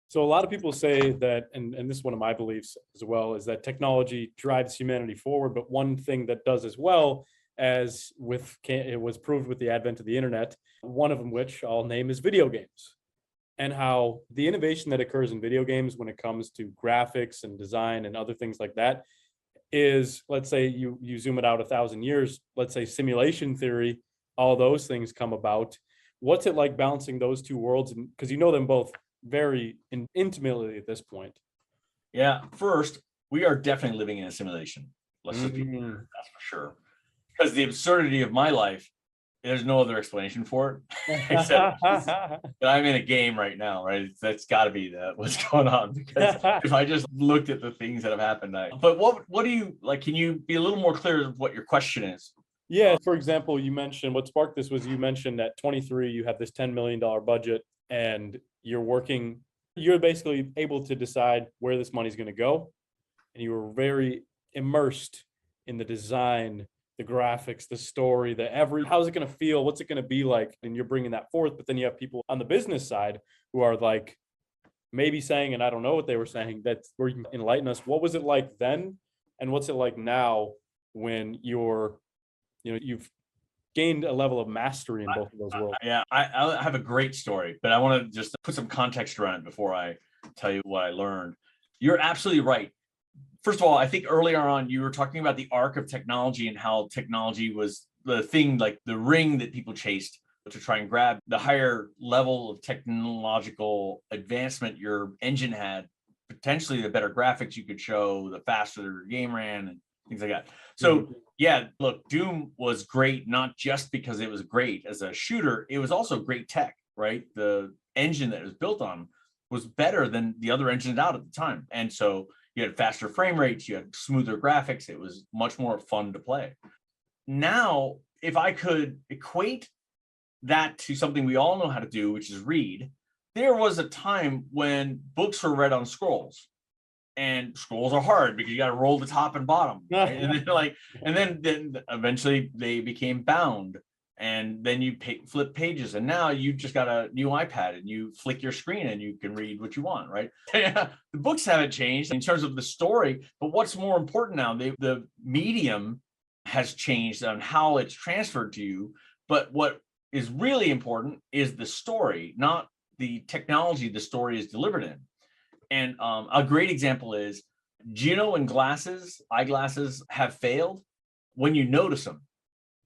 So a lot of people say that, and this is one of my beliefs as well, is that technology drives humanity forward. But one thing that does as well, as it was proved with the advent of the internet, one of them, which I'll name, is video games. And how the innovation that occurs in video games when it comes to graphics and design and other things like that is, let's say you zoom it out 1,000 years, let's say simulation theory, all those things come about. What's it like balancing those two worlds? Because you know them both very intimately at this point. Yeah. First, we are definitely living in a simulation. Let's just be clear, that's for sure. Because the absurdity of my life, there's no other explanation for it except that I'm in a game right now, right? That's got to be what's going on. Because if I just looked at the things that have happened, but what do you like? Can you be a little more clear of what your question is? Yeah, for example, you mentioned what sparked this was you mentioned at 23, you have this $10 million budget and you're basically able to decide where this money's going to go. And you were very immersed in the design, the graphics, the story, how's it going to feel? What's it going to be like? And you're bringing that forth. But then you have people on the business side who are like maybe saying, and I don't know what they were saying, that's where you can enlighten us. What was it like then? And what's it like now when you've gained a level of mastery in both of those worlds? Yeah, I have a great story, but I want to just put some context around it before I tell you what I learned. You're absolutely right. First of all, I think earlier on you were talking about the arc of technology and how technology was the thing, like the ring that people chased to try and grab. The higher level of technological advancement your engine had, potentially the better graphics you could show, the faster your game ran and things like that. So yeah, look, Doom was great, not just because it was great as a shooter, it was also great tech, right? The engine that it was built on was better than the other engines out at the time. And so you had faster frame rates, you had smoother graphics, it was much more fun to play. Now, if I could equate that to something we all know how to do, which is read, there was a time when books were read on scrolls. And scrolls are hard because you got to roll the top and bottom, right? And then eventually they became bound, and then you flip pages, and now you just got a new iPad and you flick your screen and you can read what you want, right? The books haven't changed in terms of the story, but what's more important now, the medium has changed on how it's transferred to you. But what is really important is the story, not the technology the story is delivered in. And a great example is, do you know when eyeglasses have failed? When you notice them,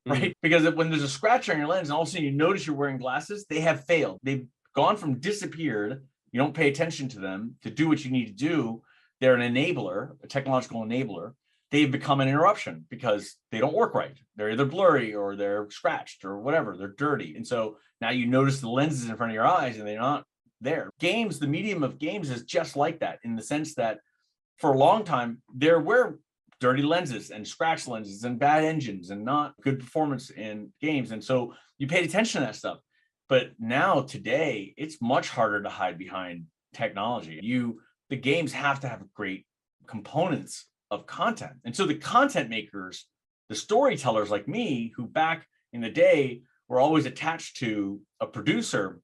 right? Because when there's a scratch on your lens and all of a sudden you notice you're wearing glasses, they have failed. They've gone from disappeared, you don't pay attention to them to do what you need to do. They're an enabler, a technological enabler. They've become an interruption because they don't work right. They're either blurry or they're scratched or whatever, they're dirty. And so now you notice the lenses in front of your eyes and they're not there. Games, the medium of games is just like that, in the sense that for a long time there were dirty lenses and scratch lenses and bad engines and not good performance in games. And so you paid attention to that stuff. But now today, it's much harder to hide behind technology. The games have to have great components of content. And so the content makers, the storytellers like me, who back in the day were always attached to a producer,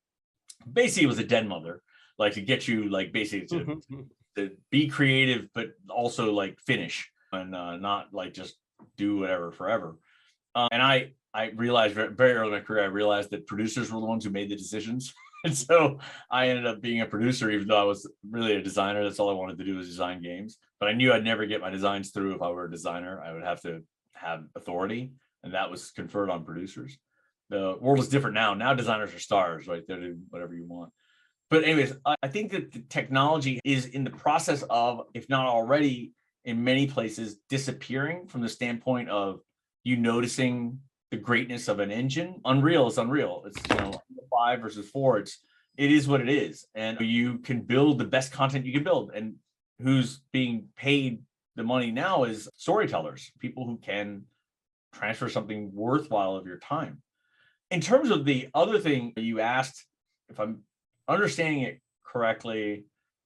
basically it was a den mother, like to get you like basically to be creative, but also like finish and not like just do whatever forever. And I realized very early in my career, I realized that producers were the ones who made the decisions. And so I ended up being a producer, even though I was really a designer. That's all I wanted to do was design games. But I knew I'd never get my designs through if I were a designer. I would have to have authority, and that was conferred on producers. The world is different now. Now designers are stars, right? They're doing whatever you want. But anyways, I think that the technology is in the process of, if not already in many places, disappearing from the standpoint of you noticing the greatness of an engine. Unreal is Unreal. It's 5 versus 4. It is what it is. And you can build the best content you can build. And who's being paid the money now is storytellers, people who can transfer something worthwhile of your time. In terms of the other thing you asked, if I'm understanding it correctly,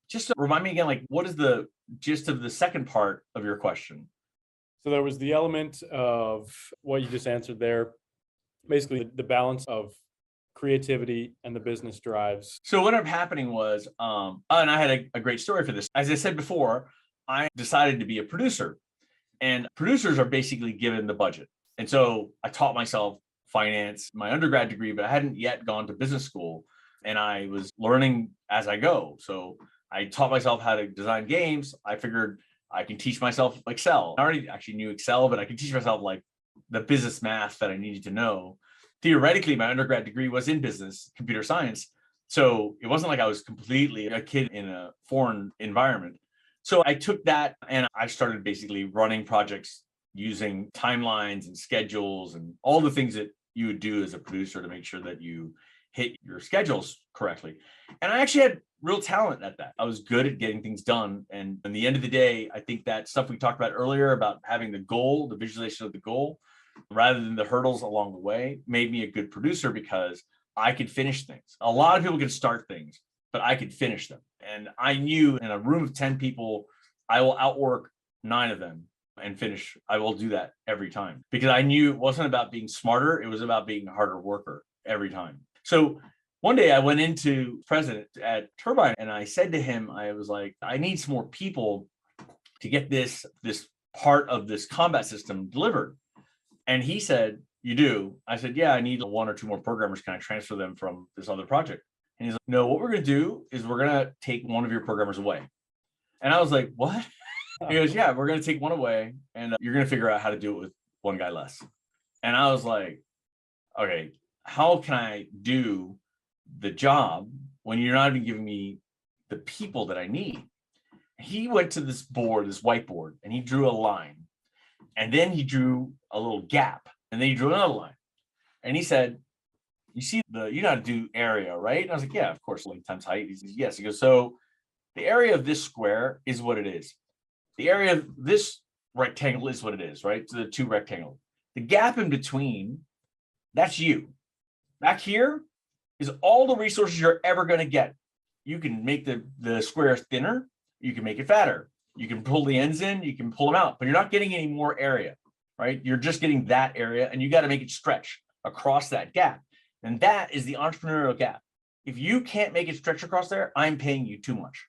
just to remind me again, like, what is the gist of the second part of your question? So there was the element of what you just answered there, basically the balance of creativity and the business drives. So what ended up happening was, and I had a great story for this. As I said before, I decided to be a producer, and producers are basically given the budget. And so I taught myself finance, my undergrad degree, but I hadn't yet gone to business school, and I was learning as I go. So I taught myself how to design games. I figured I can teach myself Excel. I already actually knew Excel, but I could teach myself like the business math that I needed to know. Theoretically, my undergrad degree was in business, computer science, So it wasn't like I was completely a kid in a foreign environment. So I took that and I started basically running projects using timelines and schedules and all the things that you would do as a producer to make sure that you hit your schedules correctly. And I actually had real talent at that. I was good at getting things done. And in the end of the day, I think that stuff we talked about earlier about having the goal, the visualization of the goal, rather than the hurdles along the way, made me a good producer because I could finish things. A lot of people can start things, but I could finish them. And I knew in a room of 10 people, I will outwork 9 of them and finish. I will do that every time because I knew it wasn't about being smarter. It was about being a harder worker every time. So one day I went into president at Turbine and I said to him, I was like, I need some more people to get this part of this combat system delivered. And he said, you do? I said, yeah, I need 1 or 2 more programmers. Can I transfer them from this other project? And he's like, no, what we're going to do is we're going to take one of your programmers away. And I was like, what? He goes, yeah, we're going to take one away and you're going to figure out how to do it with 1 guy less. And I was like, okay, how can I do the job when you're not even giving me the people that I need? He went to this board, this whiteboard, and he drew a line. And then he drew a little gap. And then he drew another line. And he said, you know how to do area, right? And I was like, yeah, of course, length times height. He says, yes. He goes, so the area of this square is what it is. The area of this rectangle is what it is, right? So the 2 rectangles. The gap in between, that's you. Back here is all the resources you're ever going to get. You can make the square thinner. You can make it fatter. You can pull the ends in. You can pull them out, but you're not getting any more area, right? You're just getting that area and you got to make it stretch across that gap. And that is the entrepreneurial gap. If you can't make it stretch across there, I'm paying you too much.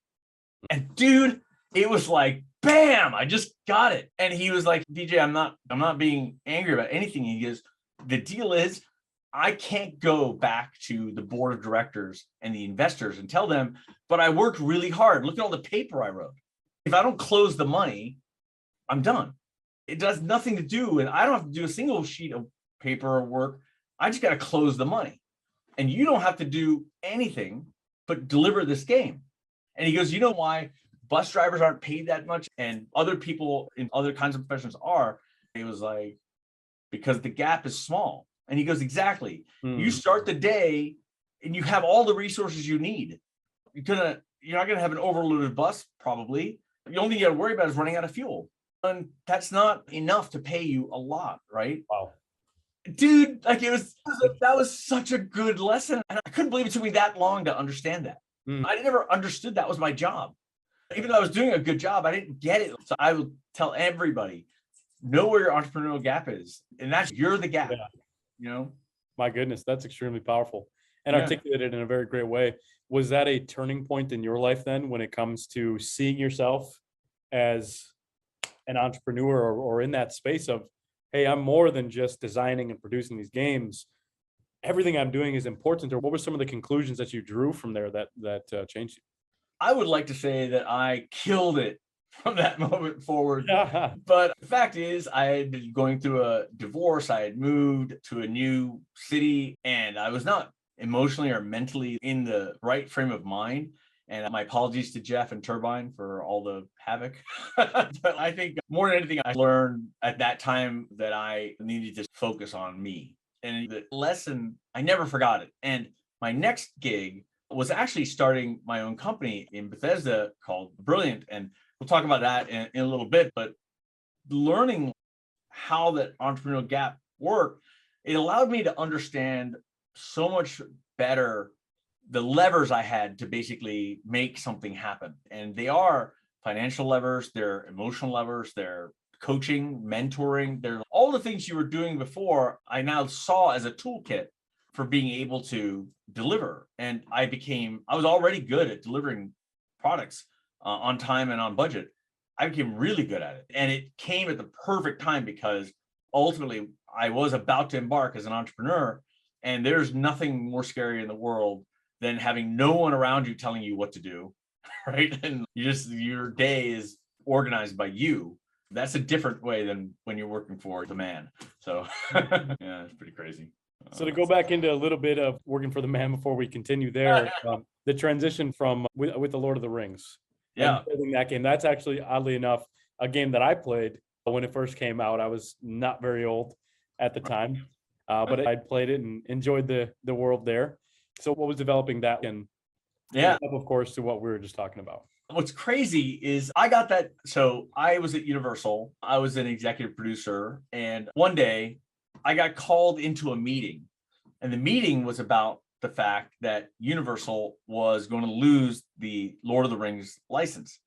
And dude, it was like, bam, I just got it. And he was like, DJ, I'm not being angry about anything. He goes, the deal is I can't go back to the board of directors and the investors and tell them, but I worked really hard. Look at all the paper I wrote. If I don't close the money, I'm done. It does nothing to do, and I don't have to do a single sheet of paper or work. I just got to close the money. And you don't have to do anything but deliver this game. And he goes, you know why bus drivers aren't paid that much and other people in other kinds of professions are? He was like, because the gap is small. And he goes, exactly. You start the day and you have all the resources you need. You're not going to have an overloaded bus, probably. The only thing you got to worry about is running out of fuel. And that's not enough to pay you a lot, right? Wow. Dude, like that was such a good lesson. And I couldn't believe it took me that long to understand that. I never understood that was my job. Even though I was doing a good job, I didn't get it. So I would tell everybody, know where your entrepreneurial gap is. And you're the gap, you know? My goodness, that's extremely powerful and articulated in a very great way. Was that a turning point in your life then when it comes to seeing yourself as an entrepreneur or in that space of, hey, I'm more than just designing and producing these games. Everything I'm doing is important. Or what were some of the conclusions that you drew from there that changed you? I would like to say that I killed it from that moment forward. Yeah. But the fact is, I had been going through a divorce. I had moved to a new city and I was not emotionally or mentally in the right frame of mind. And my apologies to Jeff and Turbine for all the havoc. But I think more than anything, I learned at that time that I needed to focus on me. And the lesson, I never forgot it. And my next gig was actually starting my own company in Bethesda called Brilliant. And we'll talk about that in a little bit. But learning how that entrepreneurial gap worked, it allowed me to understand so much better the levers I had to basically make something happen. And they are financial levers, they're emotional levers, they're coaching, mentoring, they're all the things you were doing before, I now saw as a toolkit for being able to deliver. And I was already good at delivering products on time and on budget. I became really good at it. And it came at the perfect time because ultimately I was about to embark as an entrepreneur. And there's nothing more scary in the world than having no one around you telling you what to do, right? And your day is organized by you. That's a different way than when you're working for the man. So yeah, it's pretty crazy. So to go back into a little bit of working for the man before we continue there, the transition from with the Lord of the Rings Yeah. and building that game, that's actually oddly enough a game that I played when it first came out. I was not very old at the time, but I played it and enjoyed the world there. So what was developing that, and Yeah. of course, to what we were just talking about. What's crazy is I got that. So I was at Universal. I was an executive producer. And one day I got called into a meeting. And the meeting was about the fact that Universal was going to lose the Lord of the Rings license.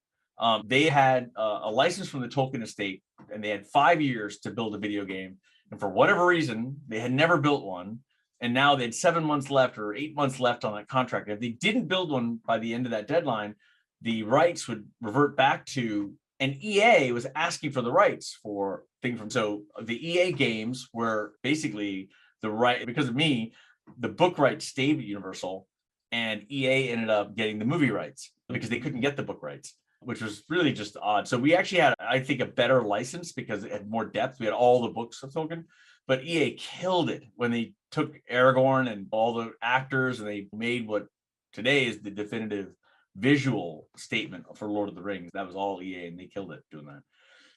They had a license from the Tolkien estate, and they had 5 years to build a video game. And for whatever reason, they had never built one. And now they had 7 months left or 8 months left on that contract. If they didn't build one by the end of that deadline, the rights would revert back to, and EA was asking for the rights for things from, so the EA games were basically the right, because of me, the book rights stayed at Universal, and EA ended up getting the movie rights because they couldn't get the book rights, which was really just odd. So we actually had, I think, a better license because it had more depth. We had all the books of Tolkien, but EA killed it when they took Aragorn and all the actors and they made what today is the definitive visual statement for Lord of the Rings. That was all EA, and they killed it doing that.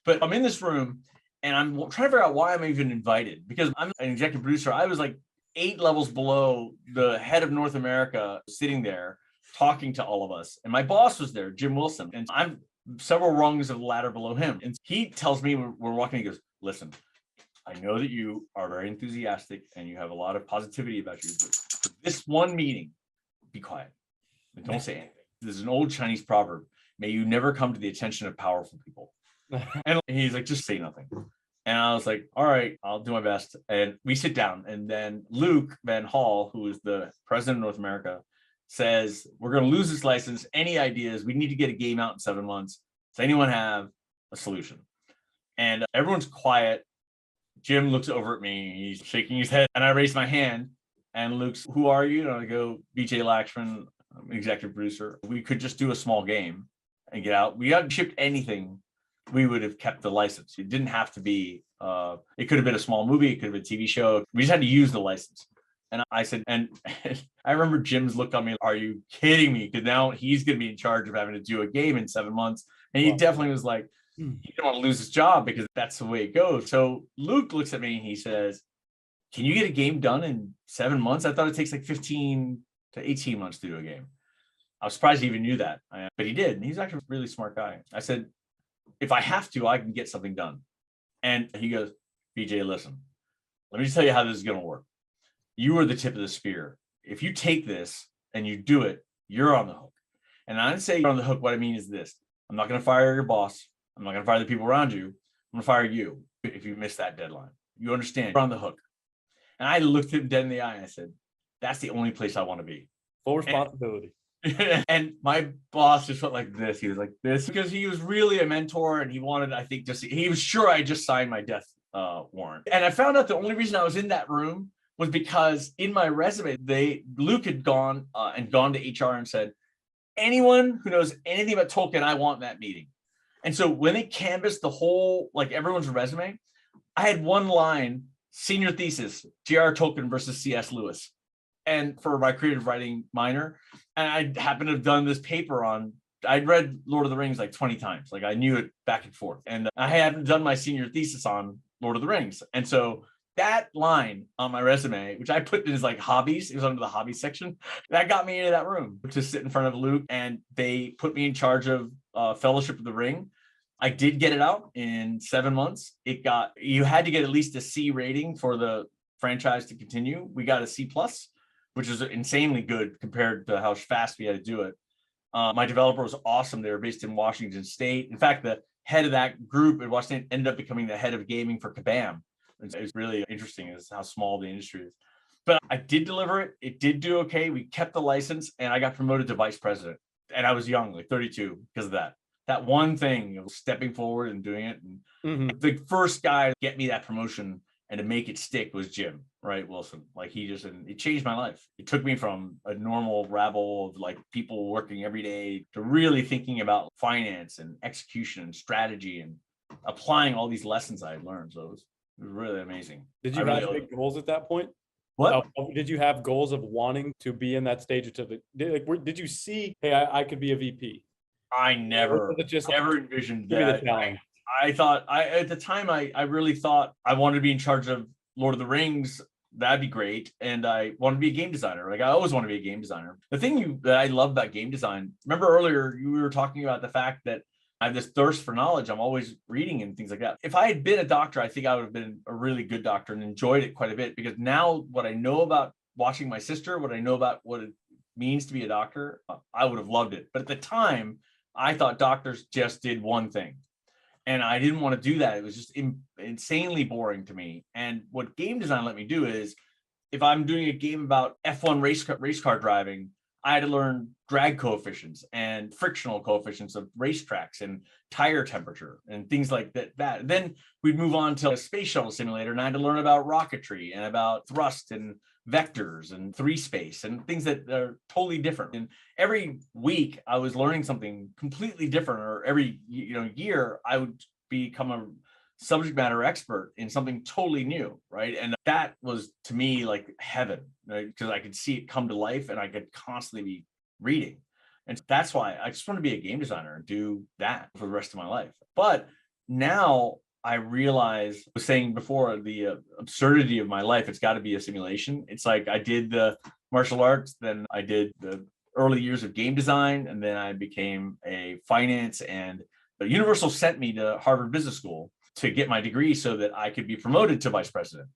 But I'm in this room and I'm trying to figure out why I'm even invited, because I'm an executive producer. I was like 8 levels below the head of North America, sitting there talking to all of us. And my boss was there, Jim Wilson, and I'm several rungs of the ladder below him. And he tells me, we're walking, he goes, listen, I know that you are very enthusiastic and you have a lot of positivity about you, but for this one meeting, be quiet and don't say anything. There's an old Chinese proverb, may you never come to the attention of powerful people. And he's like, just say nothing. And I was like, all right, I'll do my best. And we sit down. And then Luke Van Hall, who is the president of North America, says, we're going to lose this license. Any ideas? We need to get a game out in 7 months. Does anyone have a solution? And everyone's quiet. Jim looks over at me. He's shaking his head. And I raise my hand. And Luke's, who are you? And I go, Vijay Lakshman. I'm an executive producer. We could just do a small game and get out. We hadn't shipped anything. We would have kept the license. It didn't have to be, it could have been a small movie. It could have been a TV show. We just had to use the license. And I said, and I remember Jim's look on me, are you kidding me? Because now he's going to be in charge of having to do a game in 7 months. And he definitely was like, he didn't want to lose his job because that's the way it goes. So Luke looks at me and he says, can you get a game done in 7 months? I thought it takes like 15 to 18 months to do a game. I was surprised he even knew that, but he did. And he's actually a really smart guy. I said, if I have to, I can get something done. And he goes, BJ, listen, let me just tell you how this is going to work. You are the tip of the spear. If you take this and you do it, you're on the hook. And I didn't say you're on the hook. What I mean is this. I'm not going to fire your boss. I'm not going to fire the people around you. I'm going to fire you if you miss that deadline. You understand? You're on the hook. And I looked him dead in the eye and I said, that's the only place I want to be. Full responsibility. And my boss just went like this. He was like this because he was really a mentor and he wanted, I think, he was sure I just signed my death warrant. And I found out the only reason I was in that room was because in my resume, Luke had gone to HR and said, anyone who knows anything about Tolkien, I want that meeting. And so when they canvassed the whole, like everyone's resume, I had one line, senior thesis, J.R. Tolkien versus C.S. Lewis. And for my creative writing minor, and I happened to have done this paper on, I'd read Lord of the Rings like 20 times. Like I knew it back and forth. And I hadn't done my senior thesis on Lord of the Rings. And so that line on my resume, which I put in as like hobbies, it was under the hobby section, that got me into that room to sit in front of Luke. And they put me in charge of Fellowship of the Ring. I did get it out in 7 months. You had to get at least a C rating for the franchise to continue. We got a C+, which is insanely good compared to how fast we had to do it. My developer was awesome. They were based in Washington State. In fact, the head of that group in Washington ended up becoming the head of gaming for Kabam. It was really interesting is how small the industry is. But I did deliver it. It did do okay. We kept the license and I got promoted to vice president. And I was young, like 32, because of that. That one thing of stepping forward and doing it. And the first guy to get me that promotion and to make it stick was Jim, right? Wilson. Like it changed my life. It took me from a normal rabble of like people working every day to really thinking about finance and execution and strategy and applying all these lessons I had learned. So it was really amazing. Did you have big goals at that point? What? Did you have goals of wanting to be in that stage to did you see, hey, I could be a VP? I Or was never, it just ever envisioned give me the that. challenge? I thought at the time I really thought I wanted to be in charge of Lord of the Rings. That'd be great. And I wanted to be a game designer. Like I always want to be a game designer. The thing that I love about game design, remember earlier you were talking about the fact that I have this thirst for knowledge. I'm always reading and things like that. If I had been a doctor, I think I would have been a really good doctor and enjoyed it quite a bit, because now what I know about watching my sister, what I know about what it means to be a doctor, I would have loved it. But at the time, I thought doctors just did one thing. And I didn't want to do that. It was just insanely boring to me. And what game design let me do is, if I'm doing a game about F1 race car driving, I had to learn drag coefficients and frictional coefficients of racetracks and tire temperature and things like that. Then we'd move on to a space shuttle simulator, and I had to learn about rocketry and about thrust and vectors and three space and things that are totally different. And every week I was learning something completely different, or every year I would become a subject matter expert in something totally new, right? And that was to me like heaven, right? Because I could see it come to life and I could constantly be reading. And that's why I just want to be a game designer and do that for the rest of my life. But now I realize, I was saying before, the absurdity of my life. It's got to be a simulation. It's like I did the martial arts, then I did the early years of game design, and then I became a finance, and the Universal sent me to Harvard Business School to get my degree so that I could be promoted to vice president,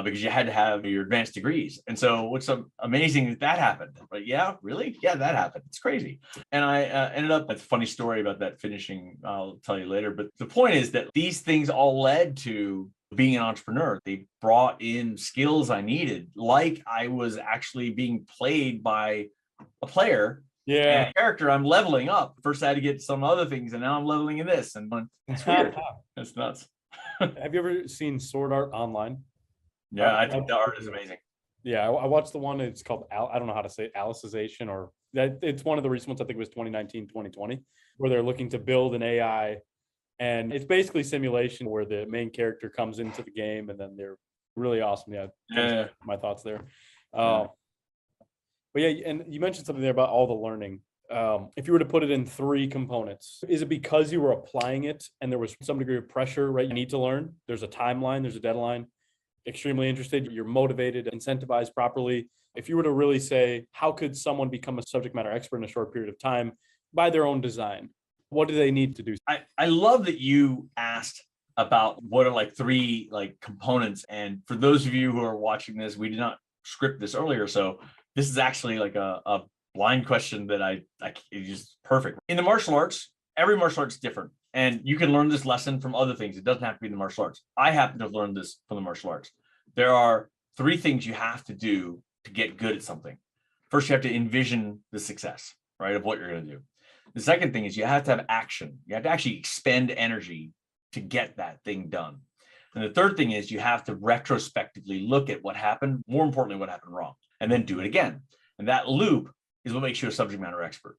because you had to have your advanced degrees. And so what's amazing that happened. But yeah, really? Yeah, that happened. It's crazy. And I ended up, it's a funny story about that finishing, I'll tell you later. But the point is that these things all led to being an entrepreneur. They brought in skills I needed, like I was actually being played by a player. Yeah. And character, I'm leveling up. First I had to get some other things, and now I'm leveling in this. And it's weird. It's nuts. Have you ever seen Sword Art online? Yeah, I think the art is amazing. Yeah, I watched the one. It's called I don't know how to say it, Alicization, or that it's one of the recent ones. I think it was 2019, 2020, where they're looking to build an AI, and it's basically simulation where the main character comes into the game, and then they're really awesome. Yeah. My thoughts there. But yeah, and you mentioned something there about all the learning. If you were to put it in three components, is it because you were applying it and there was some degree of pressure, right? You need to learn. There's a timeline, there's a deadline. Extremely interested, you're motivated, incentivized properly. If you were to really say, how could someone become a subject matter expert in a short period of time by their own design? What do they need to do? I love that you asked about what are like three like components. And for those of you who are watching this, we did not script this earlier. So this is actually like a blind question that it's just perfect. In the martial arts, every martial arts is different. And you can learn this lesson from other things. It doesn't have to be the martial arts. I happen to have learned this from the martial arts. There are three things you have to do to get good at something. First, you have to envision the success, right, of what you're going to do. The second thing is you have to have action. You have to actually expend energy to get that thing done. And the third thing is you have to retrospectively look at what happened, more importantly, what happened wrong, and then do it again. And that loop is what makes you a subject matter expert.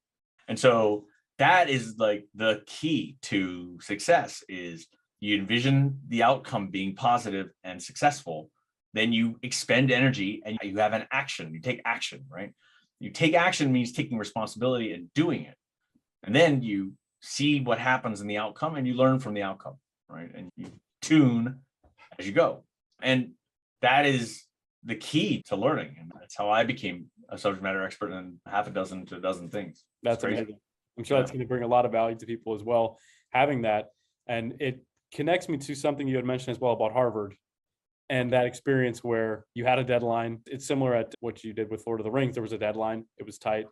And so that is like the key to success is you envision the outcome being positive and successful. Then you expend energy and you have an action. You take action, right? You take action means taking responsibility and doing it. And then you see what happens in the outcome and you learn from the outcome, right? And you tune as you go. And that is the key to learning. And that's how I became a subject matter expert in half a dozen to a dozen things. That's amazing. I'm sure that's going to bring a lot of value to people as well, having that. And it connects me to something you had mentioned as well about Harvard and that experience where you had a deadline. It's similar at what you did with Lord of the Rings. There was a deadline. It was tight.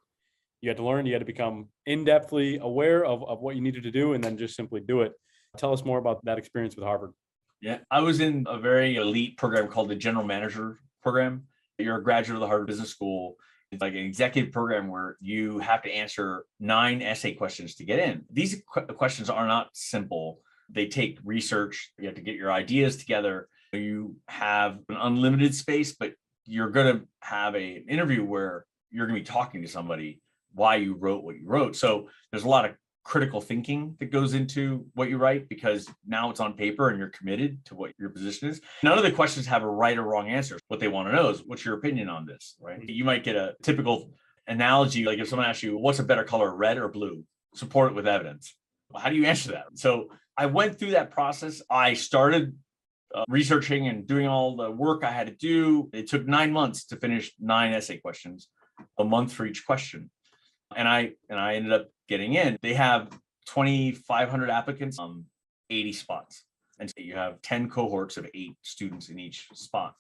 You had to learn. You had to become in-depthly aware of what you needed to do and then just simply do it. Tell us more about that experience with Harvard. Yeah, I was in a very elite program called the General Manager Program. You're a graduate of the Harvard Business School. It's like an executive program where you have to answer 9 essay questions to get in. These questions are not simple. They take research. You have to get your ideas together. You have an unlimited space, but you're going to have an interview where you're going to be talking to somebody why you wrote what you wrote. So there's a lot of critical thinking that goes into what you write, because now it's on paper and you're committed to what your position is. None of the questions have a right or wrong answer. What they want to know is, what's your opinion on this, right? You might get a typical analogy, like if someone asks you, what's a better color, red or blue? Support it with evidence. Well, how do you answer that? So I went through that process. I started researching and doing all the work I had to do. It took 9 months to finish 9 essay questions, a month for each question. And I ended up getting in. They have 2,500 applicants, 80 spots. And so you have 10 cohorts of 8 students in each spot.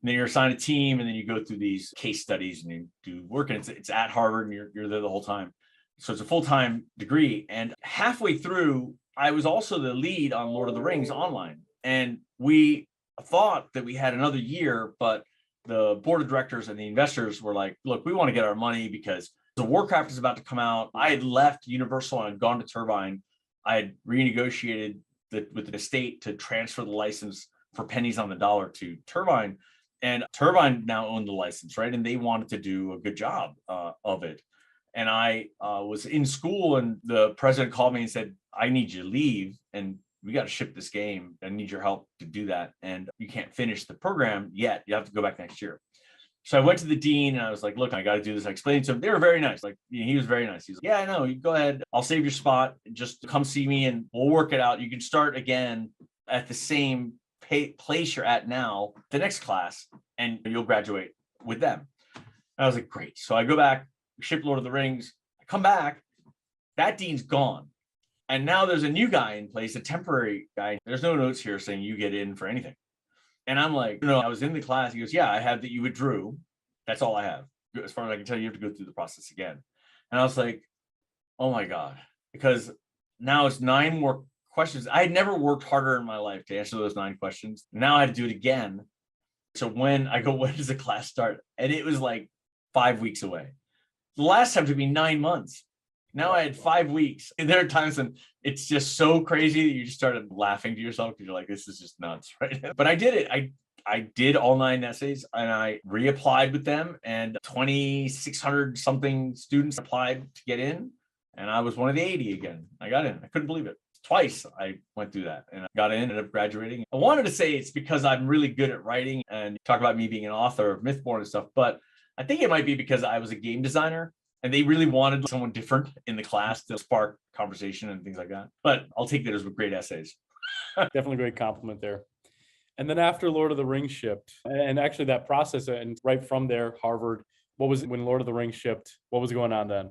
And then you're assigned a team, and then you go through these case studies and you do work. And it's at Harvard, and you're there the whole time. So it's a full-time degree. And halfway through, I was also the lead on Lord of the Rings online. And we thought that we had another year, but the board of directors and the investors were like, look, we want to get our money because the Warcraft is about to come out. I had left Universal and had gone to Turbine. I had renegotiated with the estate to transfer the license for pennies on the dollar to Turbine. And Turbine now owned the license, right? And they wanted to do a good job of it. And I was in school, and the president called me and said, I need you to leave, and we got to ship this game. I need your help to do that. And you can't finish the program yet. You have to go back next year. So I went to the dean and I was like, look, I got to do this. I explained to him. They were very nice. Like, he was very nice. He's like, yeah, I know. You go ahead. I'll save your spot. Just come see me and we'll work it out. You can start again at the same place you're at now, the next class, and you'll graduate with them. And I was like, great. So I go back, ship Lord of the Rings. I come back. That dean's gone. And now there's a new guy in place, a temporary guy. There's no notes here saying you get in for anything. And I'm like, I was in the class. He goes, yeah, I have that you withdrew. That's all I have. As far as I can tell, you have to go through the process again. And I was like, oh my God, because now it's 9 more questions. I had never worked harder in my life to answer those 9 questions. Now I had to do it again. So when I go, when does the class start? And it was like 5 weeks away. The last time it took me 9 months. Now I had 5 weeks. And there are times when it's just so crazy that you just started laughing to yourself because you're like, this is just nuts, right? But I did it. I did all 9 essays, and I reapplied with them, and 2,600 something students applied to get in. And I was one of the 80 again. I got in. I couldn't believe it. Twice I went through that and I got in, ended up graduating. I wanted to say it's because I'm really good at writing and talk about me being an author of Mythborn and stuff, but I think it might be because I was a game designer and they really wanted someone different in the class to spark conversation and things like that. But I'll take that as great essays. Definitely a great compliment there. And then after Lord of the Rings shipped, and actually that process, and right from there, Harvard, what was when Lord of the Rings shipped? What was going on then?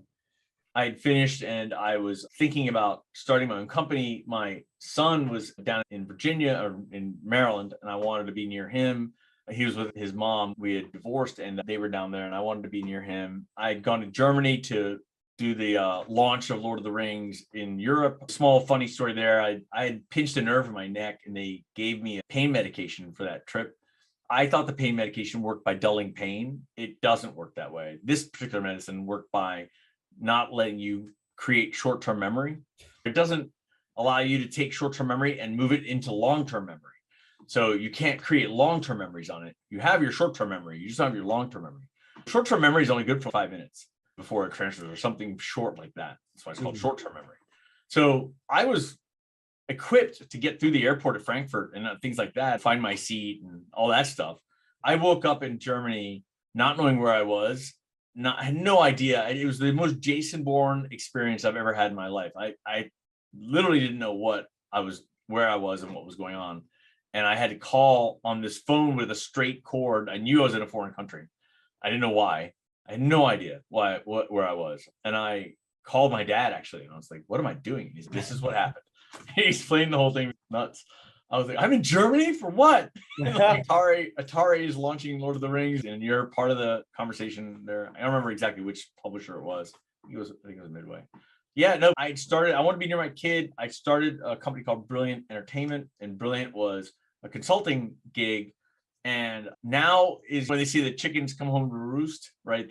I had finished and I was thinking about starting my own company. My son was down in Virginia or in Maryland, and I wanted to be near him. He was with his mom. We had divorced and they were down there, and I wanted to be near him. I had gone to Germany to do the launch of Lord of the Rings in Europe. Small funny story there. I had pinched a nerve in my neck, and they gave me a pain medication for that trip. I thought the pain medication worked by dulling pain. It doesn't work that way. This particular medicine worked by not letting you create short-term memory. It doesn't allow you to take short-term memory and move it into long-term memory. So you can't create long-term memories on it. You have your short-term memory. You just don't have your long-term memory. Short-term memory is only good for 5 minutes before it transfers, or something short like that. That's why it's called short-term memory. So I was equipped to get through the airport at Frankfurt and things like that, find my seat and all that stuff. I woke up in Germany not knowing where I was. I had no idea. It was the most Jason Bourne experience I've ever had in my life. I literally didn't know where I was and what was going on. And I had to call on this phone with a straight cord. I knew I was in a foreign country. I didn't know why. I had no idea where I was. And I called my dad actually, and I was like, what am I doing? He's like, this is what happened. He explained the whole thing. Nuts. I was like, I'm in Germany for what? Like, Atari is launching Lord of the Rings, and you're part of the conversation there. I don't remember exactly which publisher it was. I think it was Midway. Yeah, no, I wanted to be near my kid. I started a company called Brilliant Entertainment, and Brilliant was a consulting gig. And now is when they see the chickens come home to roost, right?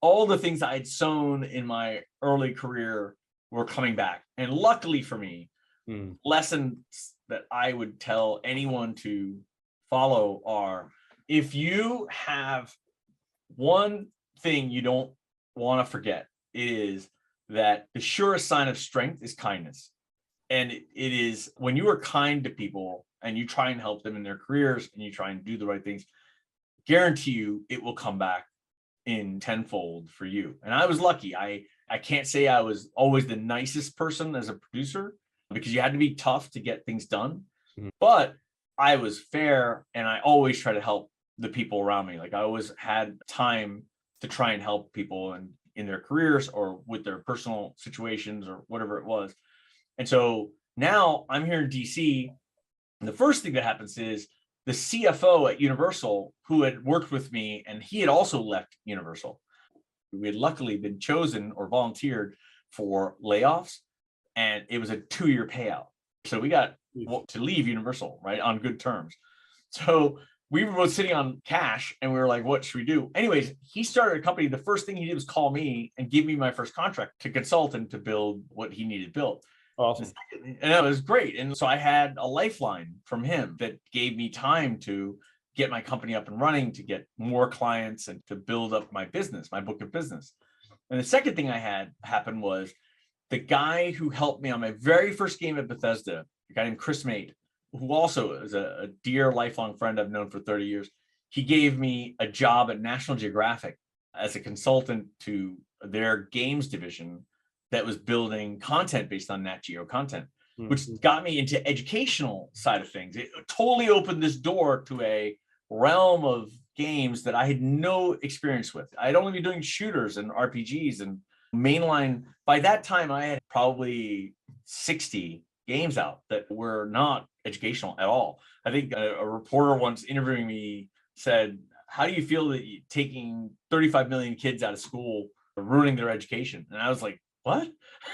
All the things I had sown in my early career were coming back. And luckily for me, lessons that I would tell anyone to follow are, if you have one thing you don't want to forget, it is that the surest sign of strength is kindness. And it is when you are kind to people and you try and help them in their careers and you try and do the right things, guarantee you it will come back in tenfold for you. And I was lucky. I can't say I was always the nicest person as a producer because you had to be tough to get things done. But I was fair and I always try to help the people around me. Like I always had time to try and help people and in their careers or with their personal situations or whatever it was. And so now I'm here in DC. And the first thing that happens is the CFO at Universal, who had worked with me, and he had also left Universal. We had luckily been chosen or volunteered for layoffs, and it was a 2-year payout. So we got to leave Universal, right, on good terms. So we were both sitting on cash and we were like, what should we do? Anyways, he started a company. The first thing he did was call me and give me my first contract to consult and to build what he needed built. Awesome. And that was great. And so I had a lifeline from him that gave me time to get my company up and running, to get more clients and to build up my business, my book of business. And the second thing I had happen was the guy who helped me on my very first game at Bethesda, a guy named Chris Mate, who also is a dear lifelong friend I've known for 30 years. He gave me a job at National Geographic as a consultant to their games division that was building content based on Nat Geo content, which got me into educational side of things. It totally opened this door to a realm of games that I had no experience with. I'd only been doing shooters and RPGs and mainline. By that time, I had probably 60 games out that were not educational at all. I think a reporter once interviewing me said, how do you feel that taking 35 million kids out of school are ruining their education? And I was like, what?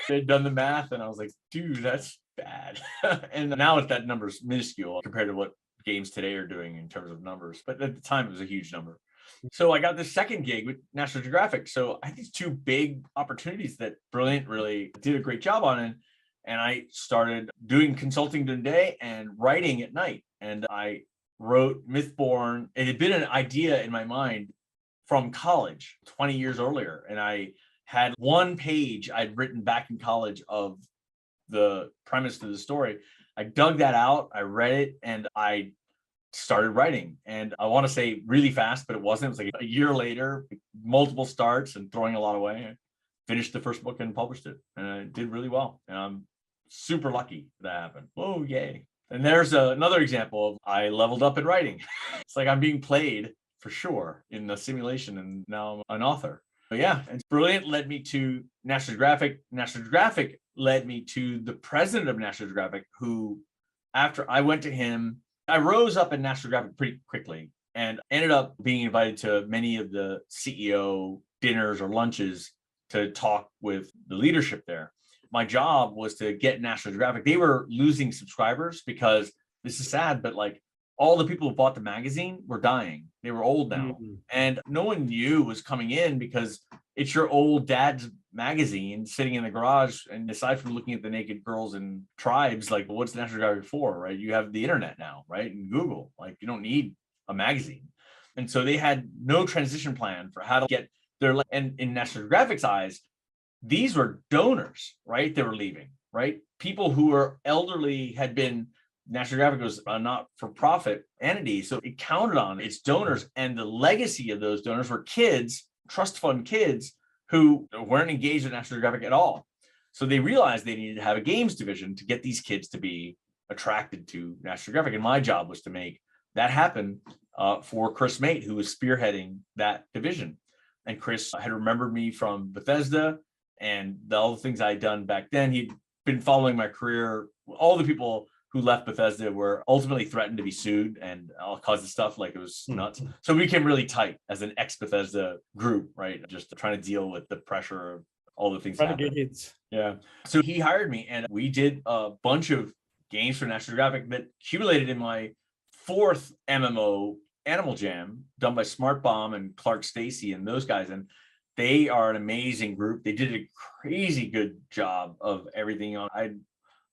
They'd done the math and I was like, dude, that's bad. And now that number's minuscule compared to what games today are doing in terms of numbers. But at the time, it was a huge number. So I got this second gig with National Geographic. So I had these two big opportunities that Brilliant really did a great job on. And I started doing consulting during the day and writing at night. And I wrote Mythborn. It had been an idea in my mind from college 20 years earlier. And I had one page I'd written back in college of the premise to the story. I dug that out, I read it, and I started writing. And I want to say really fast, but it wasn't. It was like a year later, multiple starts and throwing a lot away. I finished the first book and published it. And I did really well. And I'm super lucky that happened. Oh, yay. And there's another example of I leveled up in writing. It's like I'm being played for sure in the simulation, and now I'm an author. But yeah, and Brilliant led me to National Geographic. National Geographic led me to the president of National Geographic, who, after I went to him, I rose up in National Geographic pretty quickly and ended up being invited to many of the CEO dinners or lunches to talk with the leadership there. My job was to get National Geographic. They were losing subscribers because, this is sad, but like all the people who bought the magazine were dying. They were old now. And no one knew was coming in because it's your old dad's magazine sitting in the garage. And aside from looking at the naked girls and tribes, like what's National Geographic for, right? You have the internet now, right? And Google, like you don't need a magazine. And so they had no transition plan for how to get their, and in National Geographic's eyes, these were donors, right? They were leaving, right? People who were elderly had been, National Geographic was a not-for-profit entity, so it counted on its donors, and the legacy of those donors were kids, trust fund kids, who weren't engaged with National Geographic at all. So they realized they needed to have a games division to get these kids to be attracted to National Geographic, and my job was to make that happen for Chris Mate, who was spearheading that division. And Chris had remembered me from Bethesda and all the things I had done back then. He'd been following my career. All the people who left Bethesda were ultimately threatened to be sued and all kinds of stuff, like it was nuts. So we became really tight as an ex-Bethesda group, right? Just trying to deal with the pressure of all the things happening. Yeah. So he hired me and we did a bunch of games for National Geographic that accumulated in my fourth MMO, Animal Jam, done by Smart Bomb and Clark Stacy and those guys. And they are an amazing group. They did a crazy good job of everything. I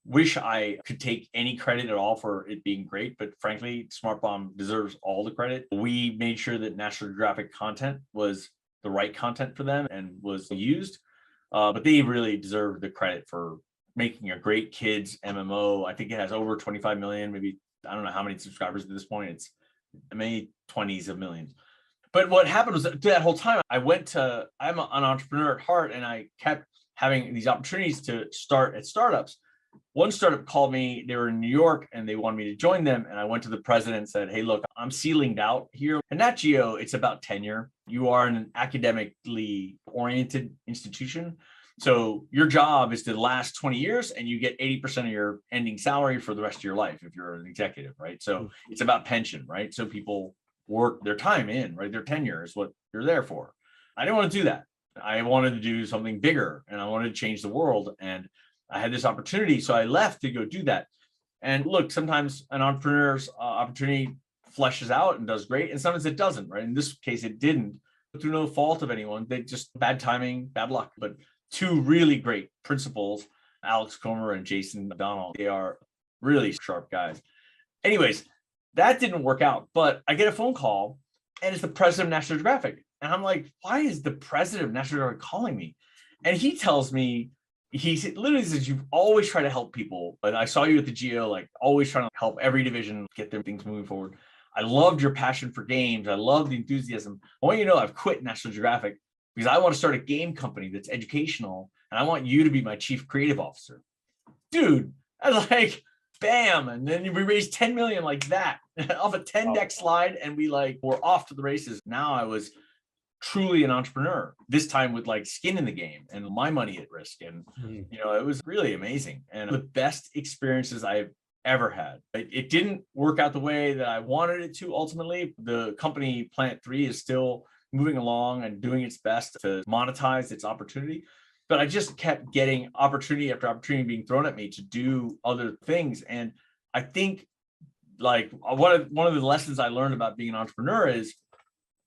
wish I could take any credit at all for it being great, but frankly, Smart Bomb deserves all the credit. We made sure that National Geographic content was the right content for them and was used. But they really deserve the credit for making a great kids MMO. I think it has over 25 million, maybe, I don't know how many subscribers at this point. It's many 20s of millions. But what happened was that that whole time I'm an entrepreneur at heart, and I kept having these opportunities to start at startups. One startup called me, they were in New York and they wanted me to join them. And I went to the president and said, hey, look, I'm ceilinged out here. And Nat Geo, it's about tenure. You are an academically oriented institution. So your job is to last 20 years and you get 80% of your ending salary for the rest of your life if you're an executive, right? So it's about pension, right? So people work their time in, right? Their tenure is what you're there for. I didn't want to do that. I wanted to do something bigger and I wanted to change the world. And I had this opportunity. So I left to go do that. And look, sometimes an entrepreneur's opportunity fleshes out and does great. And sometimes it doesn't, right? In this case, it didn't, through no fault of anyone. They just bad timing, bad luck. But two really great principals, Alex Comer and Jason O'Donnell, they are really sharp guys. Anyways, that didn't work out. But I get a phone call and it's the president of National Geographic. And I'm like, why is the president of National Geographic calling me? And he tells me, he literally says, you've always tried to help people. But I saw you at the Geo, like always trying to help every division get their things moving forward. I loved your passion for games. I love the enthusiasm. I want you to know I've quit National Geographic because I want to start a game company that's educational. And I want you to be my chief creative officer. Dude, I was like, bam. And then we raised 10 million like that off a 10 deck slide. And we were off to the races. Now I was truly an entrepreneur, this time with skin in the game and my money at risk. And, it was really amazing. And the best experiences I've ever had. It didn't work out the way that I wanted it to. Ultimately, the company Planet 3 is still moving along and doing its best to monetize its opportunity. But I just kept getting opportunity after opportunity being thrown at me to do other things. And I think one of the lessons I learned about being an entrepreneur is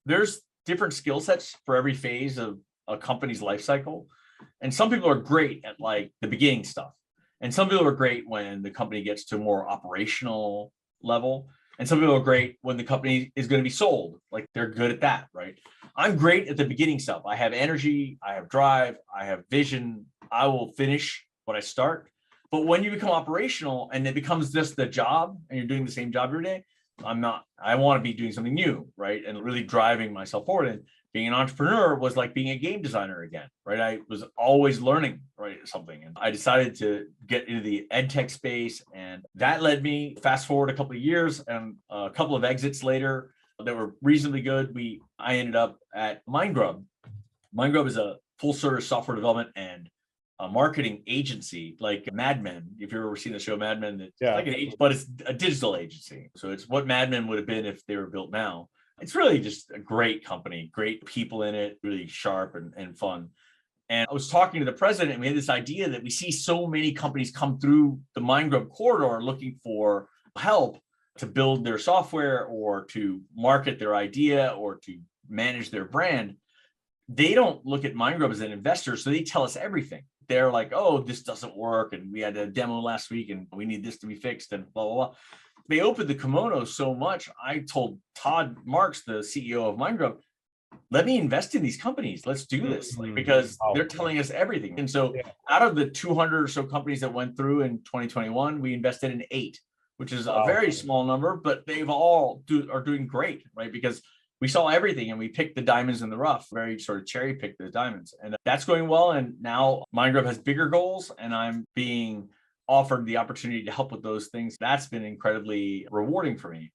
there's different skill sets for every phase of a company's life cycle. And some people are great at the beginning stuff. And some people are great when the company gets to a more operational level. And some people are great when the company is going to be sold. They're good at that, right? I'm great at the beginning stuff. I have energy, I have drive, I have vision. I will finish what I start. But when you become operational and it becomes just the job and you're doing the same job every day, I'm not. I want to be doing something new, right? And really driving myself forward. And being an entrepreneur was like being a game designer again, right? I was always learning, right, something. And I decided to get into the ed tech space. And that led me, fast forward a couple of years and a couple of exits later that were reasonably good. I ended up at MindGrub. MindGrub is a full service software development and a marketing agency like Mad Men. If you've ever seen the show Mad Men, it's like an agency, but it's a digital agency. So it's what Mad Men would have been if they were built now. It's really just a great company, great people in it, really sharp and fun. And I was talking to the president and we had this idea that we see so many companies come through the MindGrub corridor looking for help to build their software or to market their idea or to manage their brand. They don't look at MindGrub as an investor, so they tell us everything. They're like, oh, this doesn't work. And we had a demo last week and we need this to be fixed and blah, blah, blah. They opened the kimono so much. I told Todd Marks, the CEO of MindGrub, let me invest in these companies. Let's do this because they're telling us everything. And so out of the 200 or so companies that went through in 2021, we invested in 8, which is a very small number, but they've all are doing great, right? Because we saw everything and we picked the diamonds in the rough, very sort of cherry picked the diamonds. And that's going well. And now MindGrub has bigger goals and I'm being offered the opportunity to help with those things. That's been incredibly rewarding for me.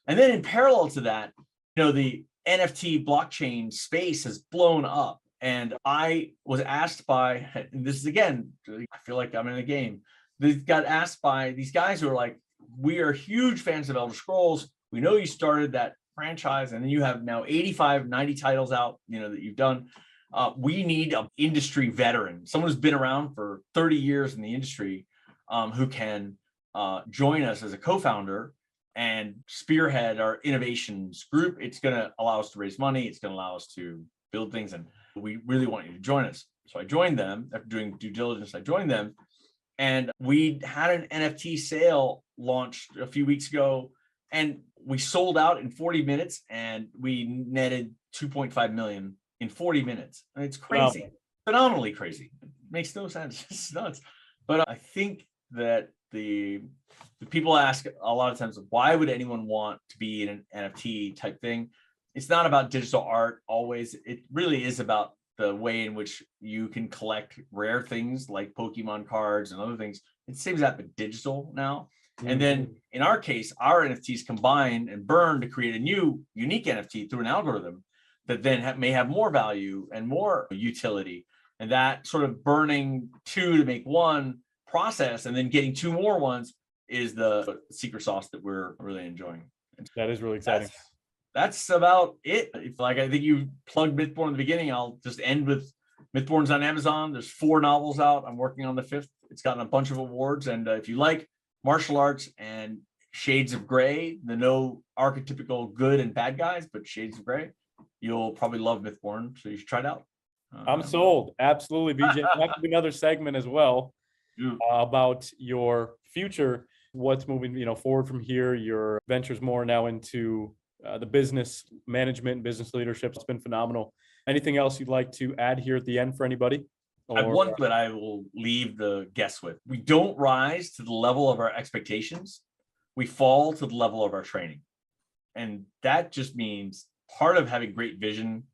And then in parallel to that, the NFT blockchain space has blown up. And I was asked by, and this is again, I feel like I'm in a game. They got asked by these guys who are like, we are huge fans of Elder Scrolls. We know you started that franchise and then you have now 85, 90 titles out, that you've done. We need an industry veteran, someone who's been around for 30 years in the industry, who can join us as a co-founder and spearhead our innovations group. It's going to allow us to raise money. It's going to allow us to build things. And we really want you to join us. So I joined them after doing due diligence. I joined them and we had an NFT sale launched a few weeks ago and we sold out in 40 minutes and we netted 2.5 million in 40 minutes. And it's crazy. phenomenally crazy. It makes no sense. It's nuts. But I think that the people ask a lot of times, why would anyone want to be in an NFT type thing? It's not about digital art always. It really is about the way in which you can collect rare things like Pokemon cards and other things. It seems that but digital now. And then in our case, our NFTs combine and burn to create a new unique NFT through an algorithm that then may have more value and more utility. And that sort of burning two to make one process and then getting two more ones is the secret sauce that we're really enjoying. That is really exciting. That's about it. Like, I think you plugged Mythborn in the beginning. I'll just end with Mythborn's on Amazon. There's 4 novels out. I'm working on the 5th. It's gotten a bunch of awards. And if you like martial arts and shades of gray, the no archetypical good and bad guys, but shades of gray, you'll probably love Mythborn. So you should try it out. I'm sold. Absolutely, Vijay. We'll have to do another segment as well about your future, what's moving, forward from here. Your ventures more now into the business management, business leadership. It's been phenomenal. Anything else you'd like to add here at the end for anybody? I have one that I will leave the guests with. We don't rise to the level of our expectations. We fall to the level of our training. And that just means part of having great vision,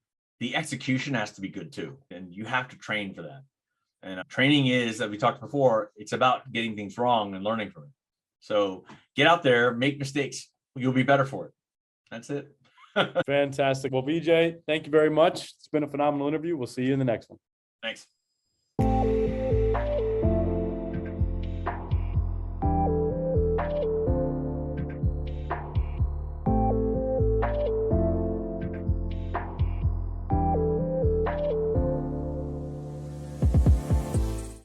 the execution has to be good too. And you have to train for that. And training is, as we talked before, it's about getting things wrong and learning from it. So get out there, make mistakes. You'll be better for it. That's it. Fantastic. Well, Vijay, thank you very much. It's been a phenomenal interview. We'll see you in the next one. Thanks.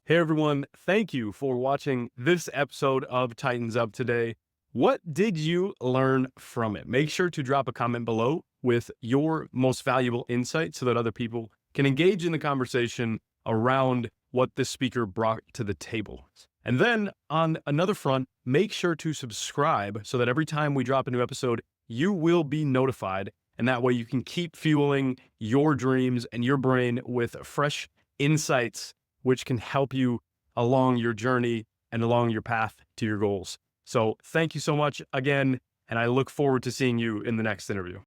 Hey everyone, thank you for watching this episode of Titans Up today. What did you learn from it? Make sure to drop a comment below with your most valuable insight so that other people can engage in the conversation around what this speaker brought to the table. And then on another front, make sure to subscribe so that every time we drop a new episode, you will be notified. And that way you can keep fueling your dreams and your brain with fresh insights which can help you along your journey and along your path to your goals. So thank you so much again, and I look forward to seeing you in the next interview.